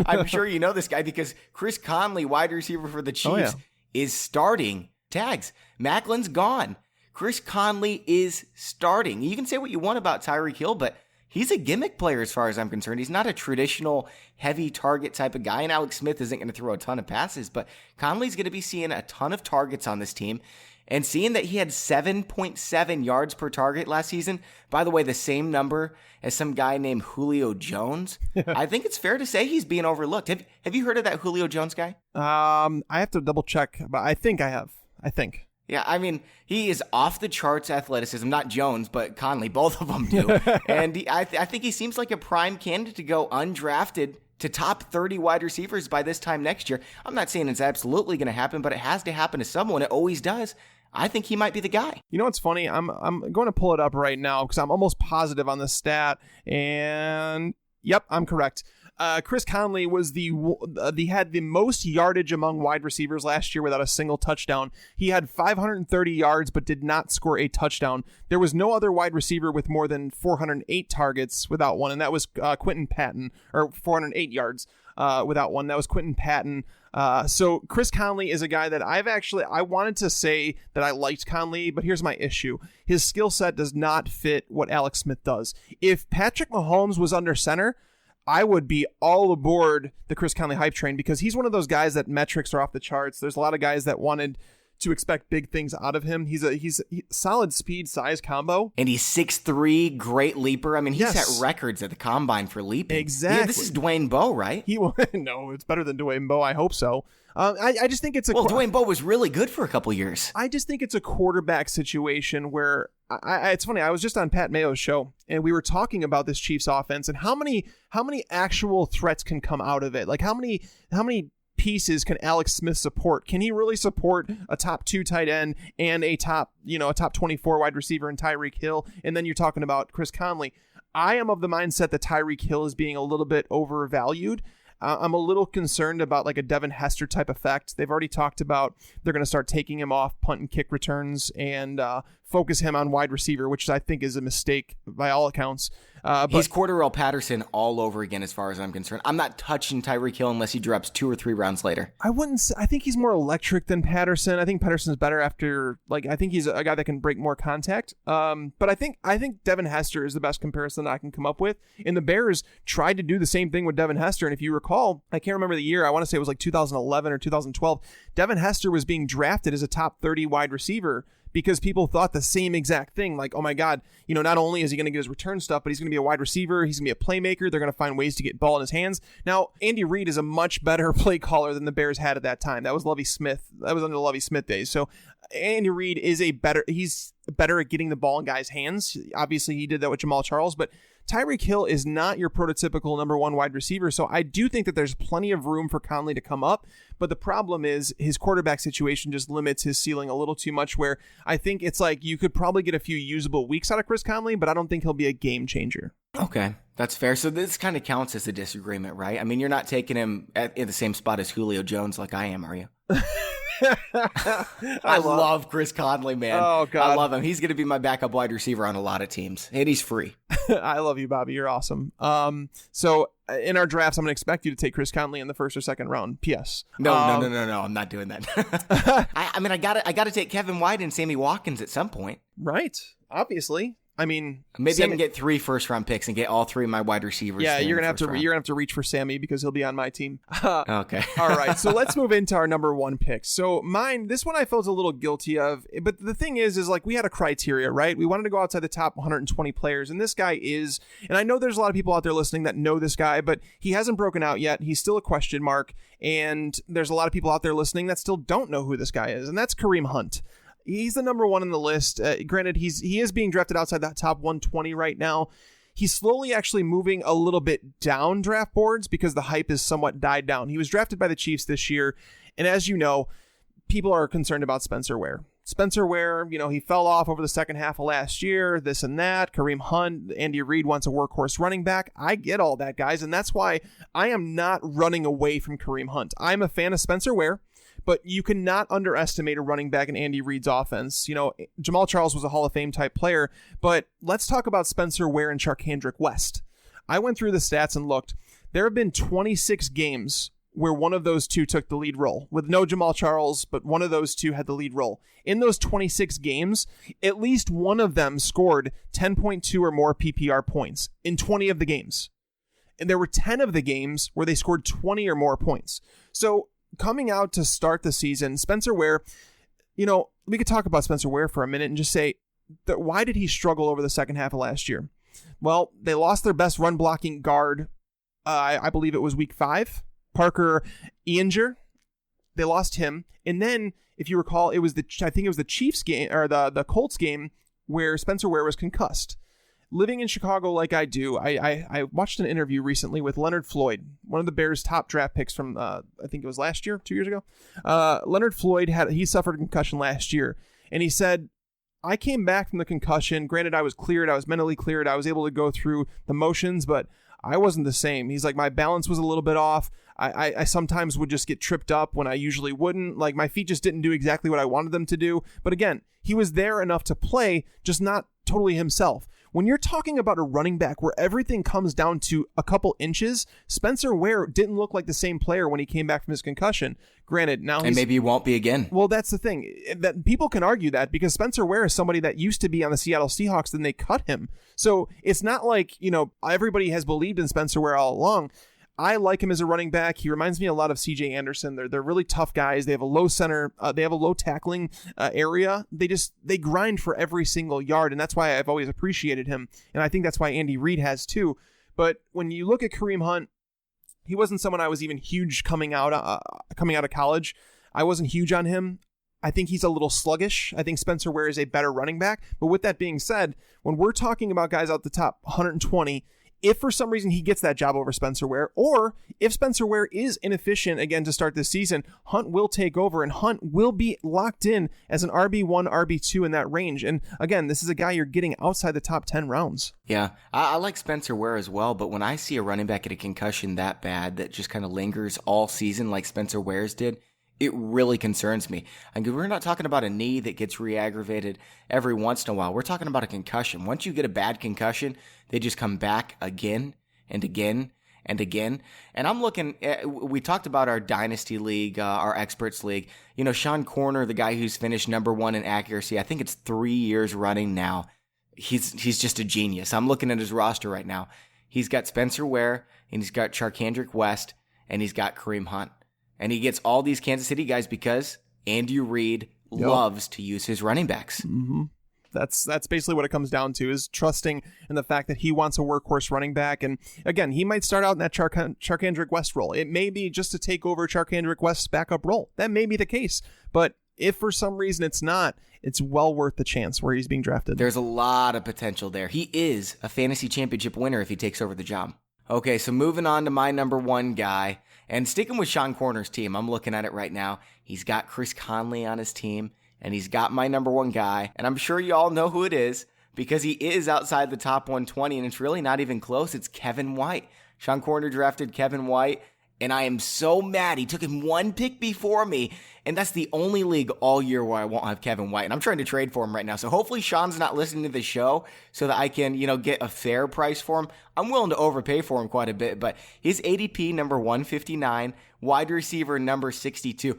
I'm sure you know this guy because Chris Conley, wide receiver for the Chiefs, is starting. Tags. Macklin's gone. Chris Conley is starting. You can say what you want about Tyreek Hill, but he's a gimmick player as far as I'm concerned. He's not a traditional heavy target type of guy, and Alex Smith isn't going to throw a ton of passes, but Conley's going to be seeing a ton of targets on this team. And seeing that he had 7.7 yards per target last season, by the way, the same number as some guy named Julio Jones, I think it's fair to say he's being overlooked. Have you heard of that Julio Jones guy? I have to double check, but I think I have. Yeah, I mean, he is off the charts athleticism, not Jones, but Conley. Both of them do. And I think he seems like a prime candidate to go undrafted to top 30 wide receivers by this time next year. I'm not saying it's absolutely going to happen, but it has to happen to someone. It always does. I think he might be the guy. You know what's funny? I'm going to pull it up right now because I'm almost positive on the stat. And yep, I'm correct. Chris Conley was had the most yardage among wide receivers last year without a single touchdown. He had 530 yards but did not score a touchdown. There was no other wide receiver with more than 408 targets without one, and that was Quentin Patton, or 408 yards without one. That was Quentin Patton. So Chris Conley is a guy that I wanted to say that I liked Conley, but here's my issue. His skill set does not fit what Alex Smith does. If Patrick Mahomes was under center, I would be all aboard the Chris Conley hype train because he's one of those guys that metrics are off the charts. There's a lot of guys that wanted to expect big things out of him. He's solid speed size combo. And he's 6'3", great leaper. I mean, he set records at the combine for leaping. Exactly. Yeah, this is Dwayne Bowe, right? No, it's better than Dwayne Bowe. I hope so. I just think it's Dwayne Bowe was really good for a couple years. I just think it's a quarterback situation where it's funny. I was just on Pat Mayo's show and we were talking about this Chiefs offense and how many actual threats can come out of it. Like how many pieces can Alex Smith support? Can he really support a top 2 tight end and a top 24 wide receiver in Tyreek Hill? And then you're talking about Chris Conley. I am of the mindset that Tyreek Hill is being a little bit overvalued. I'm a little concerned about like a Devin Hester type effect. They've already talked about they're going to start taking him off punt and kick returns and focus him on wide receiver, which I think is a mistake by all accounts. He's Cordarrelle Patterson all over again as far as I'm concerned. I'm not touching Tyreek Hill unless he drops 2 or 3 rounds later. I think he's more electric than Patterson. I think Patterson's better after, I think he's a guy that can break more contact. But I think Devin Hester is the best comparison I can come up with. And the Bears tried to do the same thing with Devin Hester. And if you recall, I can't remember the year, I want to say it was like 2011 or 2012. Devin Hester was being drafted as a top 30 wide receiver because people thought the same exact thing. Like, oh my God, not only is he going to get his return stuff, but he's going to be a wide receiver. He's going to be a playmaker. They're going to find ways to get ball in his hands. Now, Andy Reid is a much better play caller than the Bears had at that time. That was Lovie Smith. That was under the Lovie Smith days. So Andy Reid is he's better at getting the ball in guys' hands. Obviously, he did that with Jamal Charles, but Tyreek Hill is not your prototypical number 1 wide receiver. So I do think that there's plenty of room for Conley to come up. But the problem is his quarterback situation just limits his ceiling a little too much, where I think it's like you could probably get a few usable weeks out of Chris Conley, but I don't think he'll be a game changer. Okay, that's fair. So this kind of counts as a disagreement, right? I mean, you're not taking him in the same spot as Julio Jones like I am, are you? I love Chris Conley, man. Oh, God. I love him. He's going to be my backup wide receiver on a lot of teams, and he's free. I love you, Bobby. You're awesome. So in our drafts, I'm going to expect you to take Chris Conley in the 1st or 2nd round. P.S. No. I'm not doing that. I mean, I got to take Kevin White and Sammy Watkins at some point. Right. Obviously. I mean, maybe I can get 3 first-round picks and get all 3 of my wide receivers. Yeah, you're gonna have to reach for Sammy because he'll be on my team. Okay. All right, so let's move into our number 1 pick. So this one I felt a little guilty of, but the thing is like we had a criteria, right? We wanted to go outside the top 120 players, and this guy is, and I know there's a lot of people out there listening that know this guy, but he hasn't broken out yet. He's still a question mark, and there's a lot of people out there listening that still don't know who this guy is, and that's Kareem Hunt. He's the number 1 on the list. Granted, he is being drafted outside that top 120 right now. He's slowly actually moving a little bit down draft boards because the hype is somewhat died down. He was drafted by the Chiefs this year, and as you know, people are concerned about Spencer Ware. Spencer Ware, he fell off over the second half of last year, this and that. Kareem Hunt, Andy Reid wants a workhorse running back. I get all that, guys, and that's why I am not running away from Kareem Hunt. I'm a fan of Spencer Ware. But you cannot underestimate a running back in Andy Reid's offense. Jamal Charles was a Hall of Fame type player, but let's talk about Spencer Ware and Charkandrick West. I went through the stats and looked. There have been 26 games where one of those two took the lead role, with no Jamal Charles, but one of those two had the lead role. In those 26 games, at least one of them scored 10.2 or more PPR points in 20 of the games. And there were 10 of the games where they scored 20 or more points. So coming out to start the season, Spencer Ware, we could talk about Spencer Ware for a minute and just say, why did he struggle over the second half of last year? Well, they lost their best run blocking guard. I believe it was week 5, Parker Ehinger. They lost him. And then, if you recall, I think it was the Chiefs game or the Colts game where Spencer Ware was concussed. Living in Chicago like I do, I watched an interview recently with Leonard Floyd, one of the Bears' top draft picks from, I think it was last year, 2 years ago. Leonard Floyd, he suffered a concussion last year, and he said, I came back from the concussion. Granted, I was cleared. I was mentally cleared. I was able to go through the motions, but I wasn't the same. He's like, my balance was a little bit off. I sometimes would just get tripped up when I usually wouldn't. Like, my feet just didn't do exactly what I wanted them to do. But again, he was there enough to play, just not totally himself. When you're talking about a running back where everything comes down to a couple inches, Spencer Ware didn't look like the same player when he came back from his concussion. Granted, now and maybe he won't be again. Well, that's the thing. That people can argue that because Spencer Ware is somebody that used to be on the Seattle Seahawks, then they cut him. So it's not like, everybody has believed in Spencer Ware all along. I like him as a running back. He reminds me a lot of CJ Anderson. They're really tough guys. They have a low center. They have a low tackling area. They grind for every single yard, and that's why I've always appreciated him. And I think that's why Andy Reid has too. But when you look at Kareem Hunt, he wasn't someone I was even huge coming out of college. I wasn't huge on him. I think he's a little sluggish. I think Spencer Ware is a better running back. But with that being said, when we're talking about guys out the top 120, if for some reason he gets that job over Spencer Ware, or if Spencer Ware is inefficient again to start this season, Hunt will take over and Hunt will be locked in as an RB1, RB2 in that range. And again, this is a guy you're getting outside the top 10 rounds. Yeah, I like Spencer Ware as well, but when I see a running back get a concussion that bad that just kind of lingers all season like Spencer Ware's did, it really concerns me. I mean, we're not talking about a knee that gets re-aggravated every once in a while. We're talking about a concussion. Once you get a bad concussion, they just come back again and again and again. And I'm looking at, we talked about our Dynasty League, our Experts League. You know, Sean Corner, the guy who's finished number 1 in accuracy, I think it's 3 years running now. He's just a genius. I'm looking at his roster right now. He's got Spencer Ware, and he's got Charkandrick West, and he's got Kareem Hunt. And he gets all these Kansas City guys because Andy Reid loves to use his running backs. Mm-hmm. That's basically what it comes down to, is trusting in the fact that he wants a workhorse running back. And again, he might start out in that Charkandrick West role. It may be just to take over Charkandrick West's backup role. That may be the case. But if for some reason it's not, it's well worth the chance where he's being drafted. There's a lot of potential there. He is a fantasy championship winner if he takes over the job. Okay, so moving on to my number 1 guy. And sticking with Sean Corner's team, I'm looking at it right now. He's got Chris Conley on his team, and he's got my number 1 guy. And I'm sure you all know who it is because he is outside the top 120, and it's really not even close. It's Kevin White. Sean Corner drafted Kevin White, and I am so mad. He took him 1 pick before me, and that's the only league all year where I won't have Kevin White. And I'm trying to trade for him right now. So hopefully Sean's not listening to the show so that I can, get a fair price for him. I'm willing to overpay for him quite a bit, but his ADP number 159, wide receiver number 62.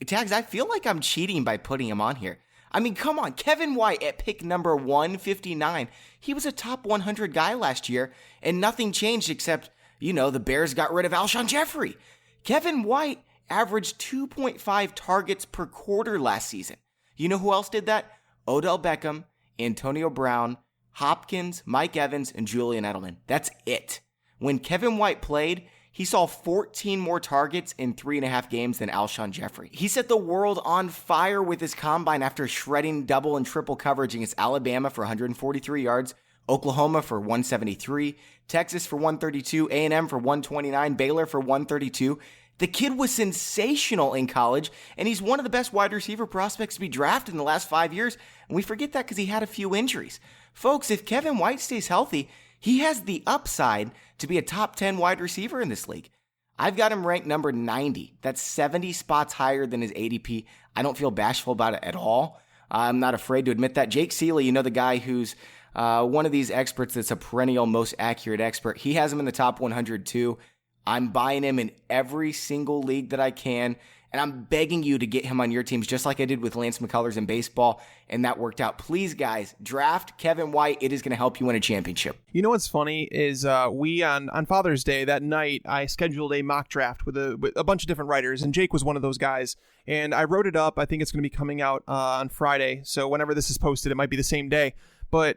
Tags, I feel like I'm cheating by putting him on here. I mean, come on, Kevin White at pick number 159. He was a top 100 guy last year, and nothing changed except, the Bears got rid of Alshon Jeffrey. Kevin White averaged 2.5 targets per quarter last season. You know who else did that? Odell Beckham, Antonio Brown, Hopkins, Mike Evans, and Julian Edelman. That's it. When Kevin White played, he saw 14 more targets in 3.5 games than Alshon Jeffrey. He set the world on fire with his combine after shredding double and triple coverage against Alabama for 143 yards, Oklahoma for 173, Texas for 132, A&M for 129, Baylor for 132. The kid was sensational in college, and he's one of the best wide receiver prospects to be drafted in the last 5 years, and we forget that because he had a few injuries. Folks, if Kevin White stays healthy, he has the upside to be a top 10 wide receiver in this league. I've got him ranked number 90. That's 70 spots higher than his ADP. I don't feel bashful about it at all. I'm not afraid to admit that. Jake Seeley, the guy who's one of these experts that's a perennial most accurate expert, he has him in the top 100 too. I'm buying him in every single league that I can, and I'm begging you to get him on your teams just like I did with Lance McCullers in baseball, and that worked out. Please, guys, draft Kevin White. It is going to help you win a championship. You know what's funny is we, on Father's Day, that night, I scheduled a mock draft with a bunch of different writers, and Jake was one of those guys, and I wrote it up. I think it's going to be coming out on Friday, so whenever this is posted, it might be the same day, but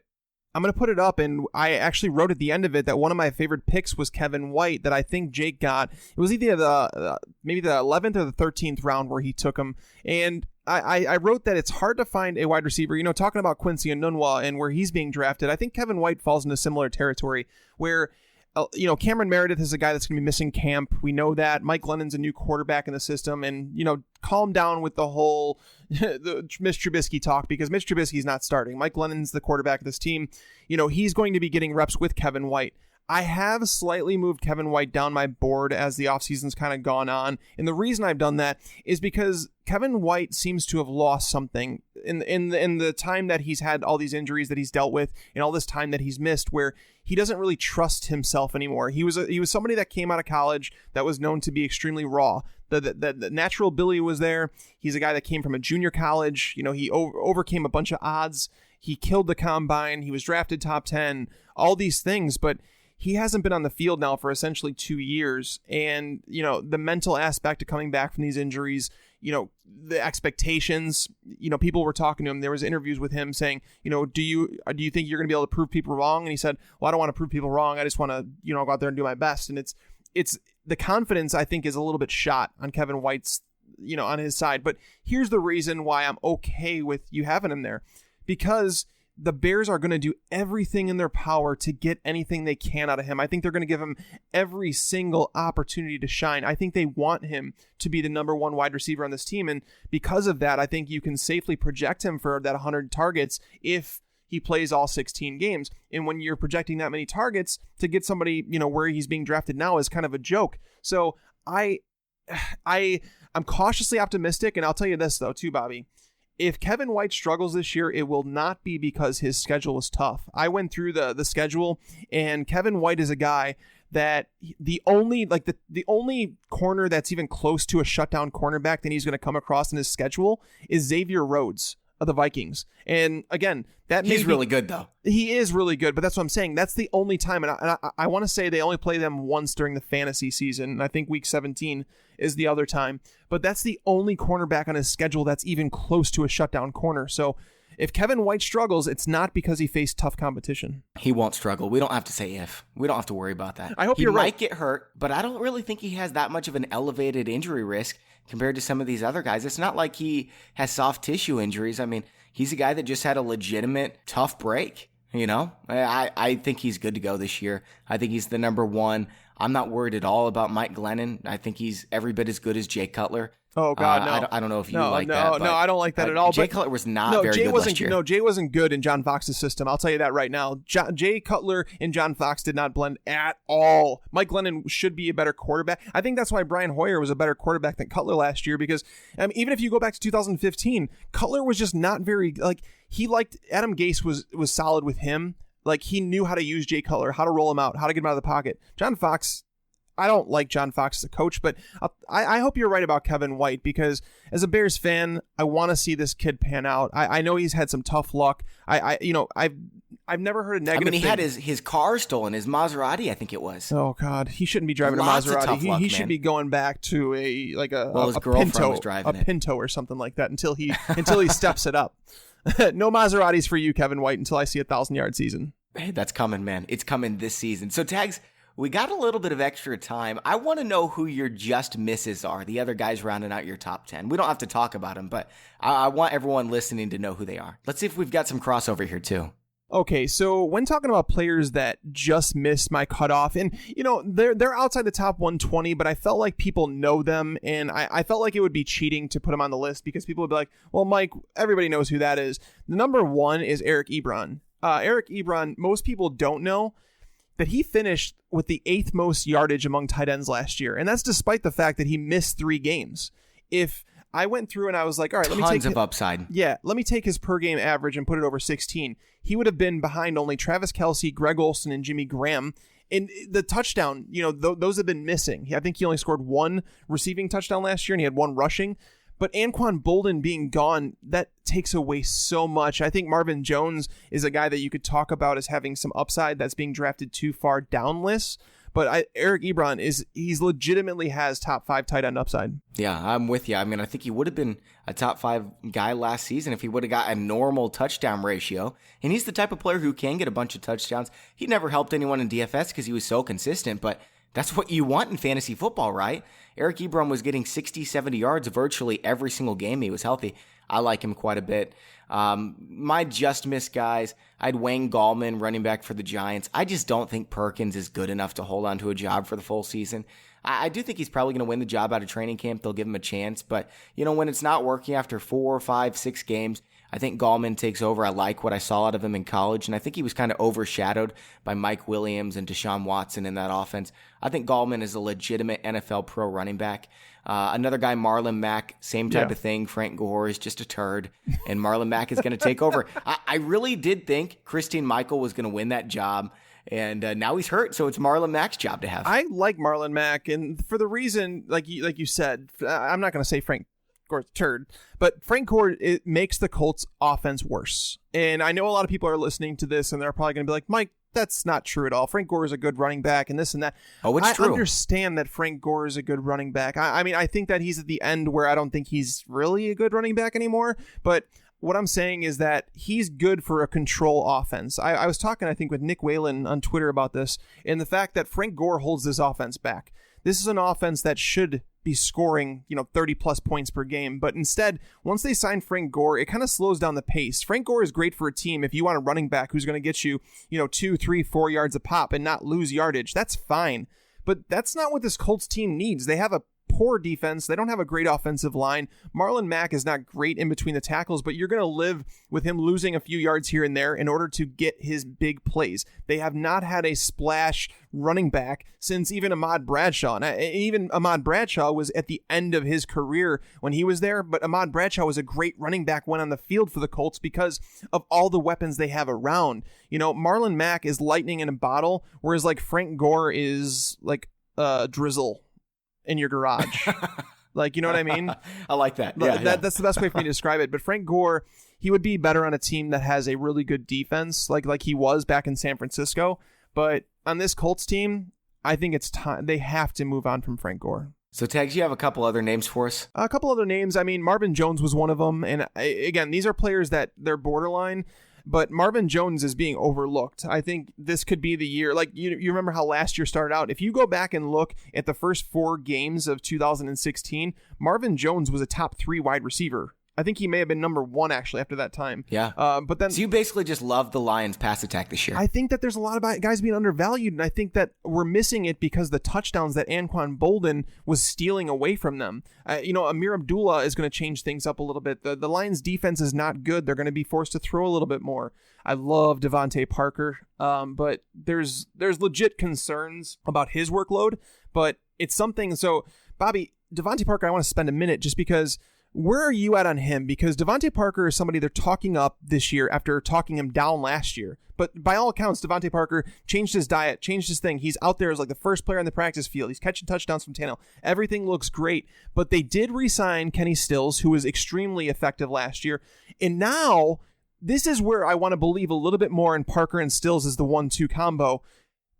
I'm going to put it up, and I actually wrote at the end of it that one of my favorite picks was Kevin White that I think Jake got. It was either maybe the 11th or the 13th round where he took him, and I wrote that it's hard to find a wide receiver, talking about Quincy Enunwa and where he's being drafted. I think Kevin White falls into similar territory where Cameron Meredith is a guy that's going to be missing camp. We know that. Mike Glennon's a new quarterback in the system, and, calm down with the whole the Mitch Trubisky talk, because Mitch Trubisky's not starting. Mike Glennon's the quarterback of this team. He's going to be getting reps with Kevin White. I have slightly moved Kevin White down my board as the offseason's kind of gone on. And the reason I've done that is because Kevin White seems to have lost something in the time that he's had all these injuries that he's dealt with and all this time that he's missed, where he doesn't really trust himself anymore. He was somebody that came out of college that was known to be extremely raw. The natural ability was there. He's a guy that came from a junior college. He overcame a bunch of odds. He killed the combine. He was drafted top 10, all these things, but he hasn't been on the field now for essentially 2 years. And, the mental aspect of coming back from these injuries, the expectations, people were talking to him. There was interviews with him saying, do you think you're going to be able to prove people wrong? And he said, well, I don't want to prove people wrong. I just want to, go out there and do my best. And it's the confidence, I think, is a little bit shot on Kevin White's, on his side. But here's the reason why I'm okay with you having him there, because the Bears are going to do everything in their power to get anything they can out of him. I think they're going to give him every single opportunity to shine. I think they want him to be the number one wide receiver on this team. And because of that, I think you can safely project him for that 100 targets if he plays all 16 games. And when you're projecting that many targets to get somebody, where he's being drafted now is kind of a joke. So I'm cautiously optimistic. And I'll tell you this though, too, Bobby. If Kevin White struggles this year, it will not be because his schedule is tough. I went through the schedule, and Kevin White is a guy that the only corner that's even close to a shutdown cornerback that he's going to come across in his schedule is Xavier Rhodes of the Vikings. And again, he's really good though. He is really good, but that's what I'm saying. That's the only time. And I want to say they only play them once during the fantasy season. And I think week 17 is the other time, but that's the only cornerback on his schedule that's even close to a shutdown corner. So if Kevin White struggles, it's not because he faced tough competition. He won't struggle. We don't have to say if. We don't have to worry about that. I hope you're right. He might get hurt, but I don't really think he has that much of an elevated injury risk compared to some of these other guys. It's not like he has soft tissue injuries. I mean, he's a guy that just had a legitimate tough break. I think he's good to go this year. I think he's the number one. I'm not worried at all about Mike Glennon. I think he's every bit as good as Jay Cutler. Oh, God, no. I don't know if you like that. No, I don't like that at all. Jay Cutler was not very good last year. No, Jay wasn't good in John Fox's system. I'll tell you that right now. Jay Cutler and John Fox did not blend at all. Mike Glennon should be a better quarterback. I think that's why Brian Hoyer was a better quarterback than Cutler last year, because even if you go back to 2015, Cutler was just not very, Adam Gase was solid with him. Like, he knew how to use Jay Cutler, how to roll him out, how to get him out of the pocket. John Fox, I don't like John Fox as a coach, but I hope you're right about Kevin White, because as a Bears fan, I want to see this kid pan out. I know he's had some tough luck. I've never heard a negative he had his car stolen, his Maserati, I think it was. Oh, God. He shouldn't be driving Lots a Maserati. Of tough luck, he should be going back to his girlfriend Pinto, was driving a Pinto or something like that until he steps it up. No Maseratis for you, Kevin White, until I see 1,000-yard season. Hey, that's coming, man. It's coming this season. So, Tags, we got a little bit of extra time. I want to know who your just misses are, the other guys rounding out your top 10. We don't have to talk about them, but I want everyone listening to know who they are. Let's see if we've got some crossover here, too. Okay, so when talking about players that just missed my cutoff, and they're outside the top 120, but I felt like people know them, and I felt like it would be cheating to put them on the list, because people would be like, well, Mike, everybody knows who that is. The number one is Eric Ebron. Eric Ebron, most people don't know that he finished with the 8th most yardage among tight ends last year, and that's despite the fact that he missed 3 games. If I went through and I was like, all right, let me take tons of upside. Yeah, let me take his per game average and put it over 16. He would have been behind only Travis Kelce, Greg Olsen, and Jimmy Graham. And the touchdown, those have been missing. I think he only scored 1 receiving touchdown last year, and he had 1 rushing. But Anquan Bolden being gone, that takes away so much. I think Marvin Jones is a guy that you could talk about as having some upside that's being drafted too far down lists. But Eric Ebron he's legitimately has top 5 tight end upside. Yeah, I'm with you. I mean, I think he would have been a top 5 guy last season if he would have got a normal touchdown ratio. And he's the type of player who can get a bunch of touchdowns. He never helped anyone in DFS because he was so consistent, but that's what you want in fantasy football, right? Eric Ebron was getting 60, 70 yards virtually every single game he was healthy. I like him quite a bit. My just missed guys, I had Wayne Gallman, running back for the Giants. I just don't think Perkins is good enough to hold on to a job for the full season. I do think he's probably going to win the job out of training camp. They'll give him a chance. But, when it's not working after 4, 5, 6 games, I think Gallman takes over. I like what I saw out of him in college, and I think he was kind of overshadowed by Mike Williams and Deshaun Watson in that offense. I think Gallman is a legitimate NFL pro running back. Another guy, Marlon Mack, same type of thing. Frank Gore is just a turd, and Marlon Mack is going to take over. I really did think Christine Michael was going to win that job, and now he's hurt, so it's Marlon Mack's job to have. I like Marlon Mack, and for the reason, like you said, I'm not going to say Frank Gore's a turd, but Frank Gore, it makes the Colts offense worse. And I know a lot of people are listening to this, and they're probably going to be like, Mike, that's not true at all. Frank Gore is a good running back and this and that. Oh, it's true. I understand that Frank Gore is a good running back. I mean, I think that he's at the end where I don't think he's really a good running back anymore. But what I'm saying is that he's good for a control offense. I was talking, I think, with Nick Whalen on Twitter about this, and the fact that Frank Gore holds this offense back. This is an offense that should be scoring, 30 plus points per game. But instead, once they signed Frank Gore, it kind of slows down the pace. Frank Gore is great for a team if you want a running back who's going to get you, 2, 3, 4 yards a pop and not lose yardage. That's fine. But that's not what this Colts team needs. They have a poor defense. They don't have a great offensive line. Marlon Mack is not great in between the tackles, but you're going to live with him losing a few yards here and there in order to get his big plays. They have not had a splash running back since even Ahmad Bradshaw. And even Ahmad Bradshaw was at the end of his career when he was there, but Ahmad Bradshaw was a great running back when on the field for the Colts because of all the weapons they have around. Marlon Mack is lightning in a bottle, whereas like Frank Gore is like drizzle in your garage. Like, you know what I mean? I like that. Yeah, That's the best way for me to describe it. But Frank Gore, he would be better on a team that has a really good defense, like he was back in San Francisco. But on this Colts team, I think it's time. They have to move on from Frank Gore. So, Tags, you have a couple other names for us? A couple other names. I mean, Marvin Jones was one of them. And again, these are players that they're borderline. But Marvin Jones is being overlooked. I think this could be the year. Like, you remember how last year started out? If you go back and look at the first 4 games of 2016, Marvin Jones was a top 3 wide receiver. I think he may have been number 1 actually after that time. Yeah. But then, so you basically just love the Lions pass attack this year. I think that there's a lot of guys being undervalued, and I think that we're missing it because the touchdowns that Anquan Bolden was stealing away from them. Amir Abdullah is going to change things up a little bit. The Lions defense is not good. They're going to be forced to throw a little bit more. I love Devontae Parker, but there's legit concerns about his workload, but it's something. So, Bobby, Devontae Parker, I want to spend a minute just because. Where are you at on him? Because Devontae Parker is somebody they're talking up this year after talking him down last year. But by all accounts, Devontae Parker changed his diet, changed his thing. He's out there as like the first player on the practice field. He's catching touchdowns from Tannehill. Everything looks great. But they did re-sign Kenny Stills, who was extremely effective last year. And now, this is where I want to believe a little bit more in Parker and Stills as the 1-2 combo.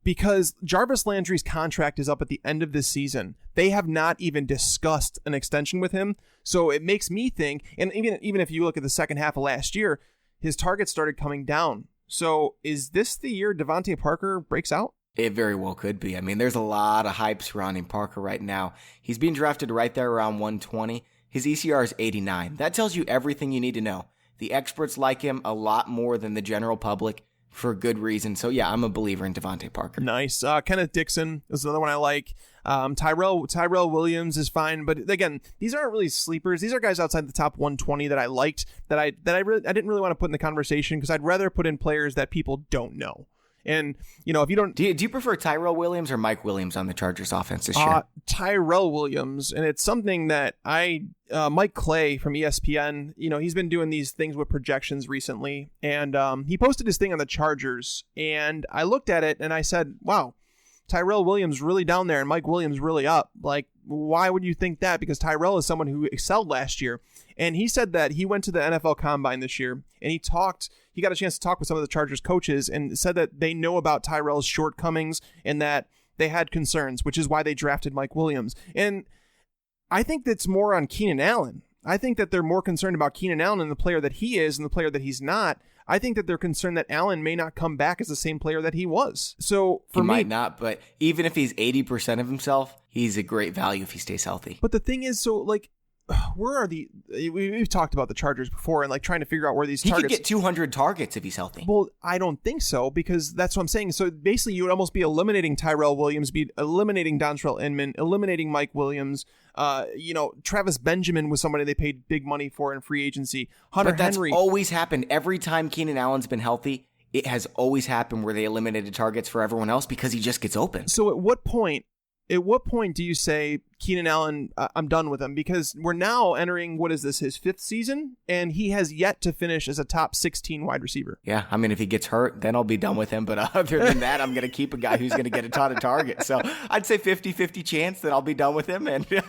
Because Jarvis Landry's contract is up at the end of this season. They have not even discussed an extension with him. So it makes me think, and even if you look at the second half of last year, his targets started coming down. So is this the year Devontae Parker breaks out? It very well could be. I mean, there's a lot of hype surrounding Parker right now. He's being drafted right there around 120. His ECR is 89. That tells you everything you need to know. The experts like him a lot more than the general public. For good reason. So, yeah, I'm a believer in Devontae Parker. Nice. Kenneth Dixon is another one I like. Tyrell Williams is fine. But, again, these aren't really sleepers. These are guys outside the top 120 that I liked that I didn't really want to put in the conversation because I'd rather put in players that people don't know. And, if you don't... Do you prefer Tyrell Williams or Mike Williams on the Chargers offense this year? Tyrell Williams. And it's something that Mike Clay from ESPN, he's been doing these things with projections recently. And he posted his thing on the Chargers. And I looked at it and I said, wow, Tyrell Williams really down there and Mike Williams really up. Like, why would you think that? Because Tyrell is someone who excelled last year. And he said that he went to the NFL Combine this year and he got a chance to talk with some of the Chargers coaches and said that they know about Tyrell's shortcomings and that they had concerns, which is why they drafted Mike Williams. And I think that's more on Keenan Allen. I think that they're more concerned about Keenan Allen and the player that he is and the player that he's not. I think that they're concerned that Allen may not come back as the same player that he was. So for me, he might not, but even if he's 80% of himself, he's a great value if he stays healthy. But the thing is, so like, where are we've talked about the Chargers before and like trying to figure out where these targets. He could get 200 targets if he's healthy. Well, I don't think so because that's what I'm saying. So basically you would almost be eliminating Tyrell Williams, be eliminating Dontrell Inman, eliminating Mike Williams. Travis Benjamin was somebody they paid big money for in free agency. Hunter Henry. That's always happened. Every time Keenan Allen's been healthy, it has always happened where they eliminated targets for everyone else because he just gets open. So at what point do you say Keenan Allen, I'm done with him? Because we're now entering, what is this, his 5th season? And he has yet to finish as a top 16 wide receiver. Yeah, I mean, if he gets hurt, then I'll be done with him. But other than that, I'm going to keep a guy who's going to get a ton of targets. So I'd say 50-50 chance that I'll be done with him. And, he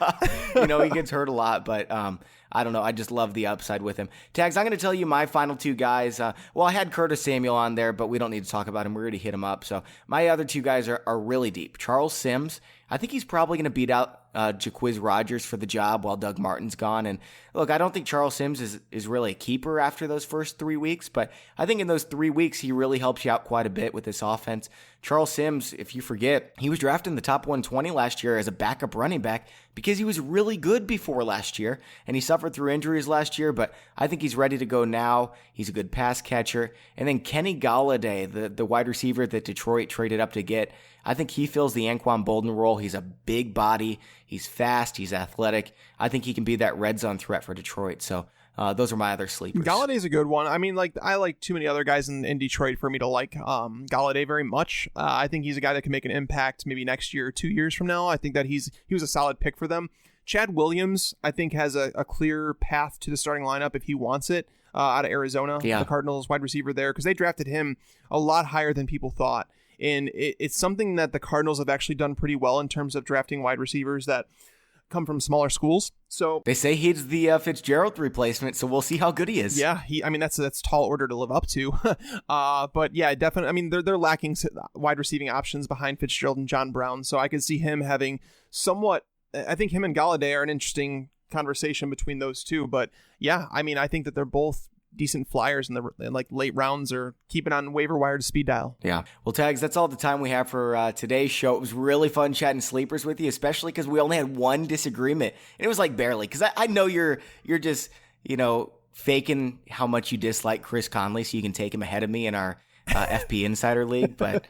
gets hurt a lot. But I don't know. I just love the upside with him. Tags, I'm going to tell you my final 2 guys. I had Curtis Samuel on there, but we don't need to talk about him. We already hit him up. So my other 2 guys are really deep. Charles Sims, I think he's probably going to beat out Jaquiz Rodgers for the job while Doug Martin's gone. And look, I don't think Charles Sims is really a keeper after those first 3 weeks, but I think in those 3 weeks, he really helps you out quite a bit with this offense. Charles Sims, if you forget, he was drafted in the top 120 last year as a backup running back because he was really good before last year, and he suffered through injuries last year, but I think he's ready to go now. He's a good pass catcher. And then Kenny Golladay, the wide receiver that Detroit traded up to get, I think he fills the Anquan Boldin role. He's a big body. He's fast. He's athletic. I think he can be that red zone threat for Detroit. So those are my other sleepers. Galladay's a good one. I mean, like, I like too many other guys in Detroit for me to like Golladay very much. I think he's a guy that can make an impact maybe next year or 2 years from now. I think that he was a solid pick for them. Chad Williams, I think, has a clear path to the starting lineup if he wants it out of Arizona, the Cardinals wide receiver there, because they drafted him a lot higher than people thought. And it's something that the Cardinals have actually done pretty well in terms of drafting wide receivers that come from smaller schools. So they say he's the Fitzgerald replacement, so we'll see how good he is. Yeah, I mean that's tall order to live up to. But yeah, definitely. I mean they're lacking wide receiving options behind Fitzgerald and John Brown, so I could see him having somewhat. I think him and Golladay are an interesting conversation between those two. But yeah, I mean I think that they're both decent flyers in the like late rounds, or keep it on waiver wire to speed dial. Yeah. Well, Tags, that's all the time we have for today's show. It was really fun chatting sleepers with you, especially because we only had one disagreement. And it was like barely, because I know you're just, faking how much you dislike Chris Conley so you can take him ahead of me in our FP Insider League. But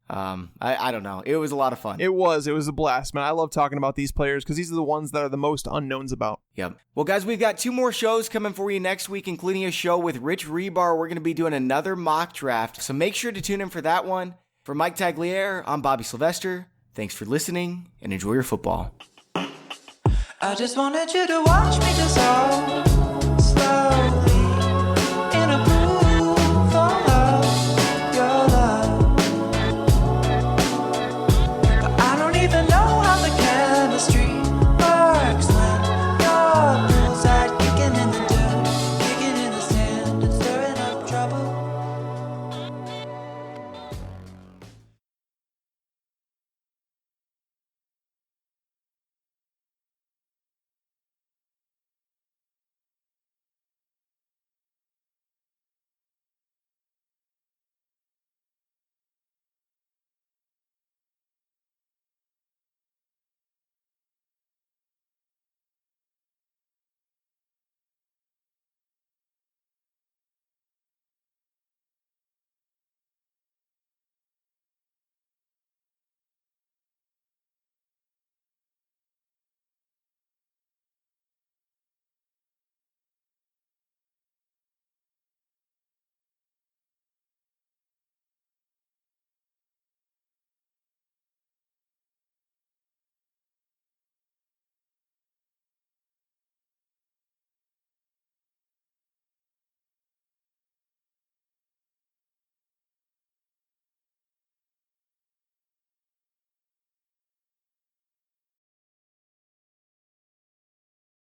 I don't know. It was a lot of fun. It was a blast, man. I love talking about these players because these are the ones that are the most unknowns about. Yep. Well, guys, we've got 2 more shows coming for you next week, including a show with Rich Rebar. We're going to be doing another mock draft, so make sure to tune in for that one. For Mike Tagliere, I'm Bobby Sylvester. Thanks for listening, and enjoy your football. I just wanted you to watch me dissolve.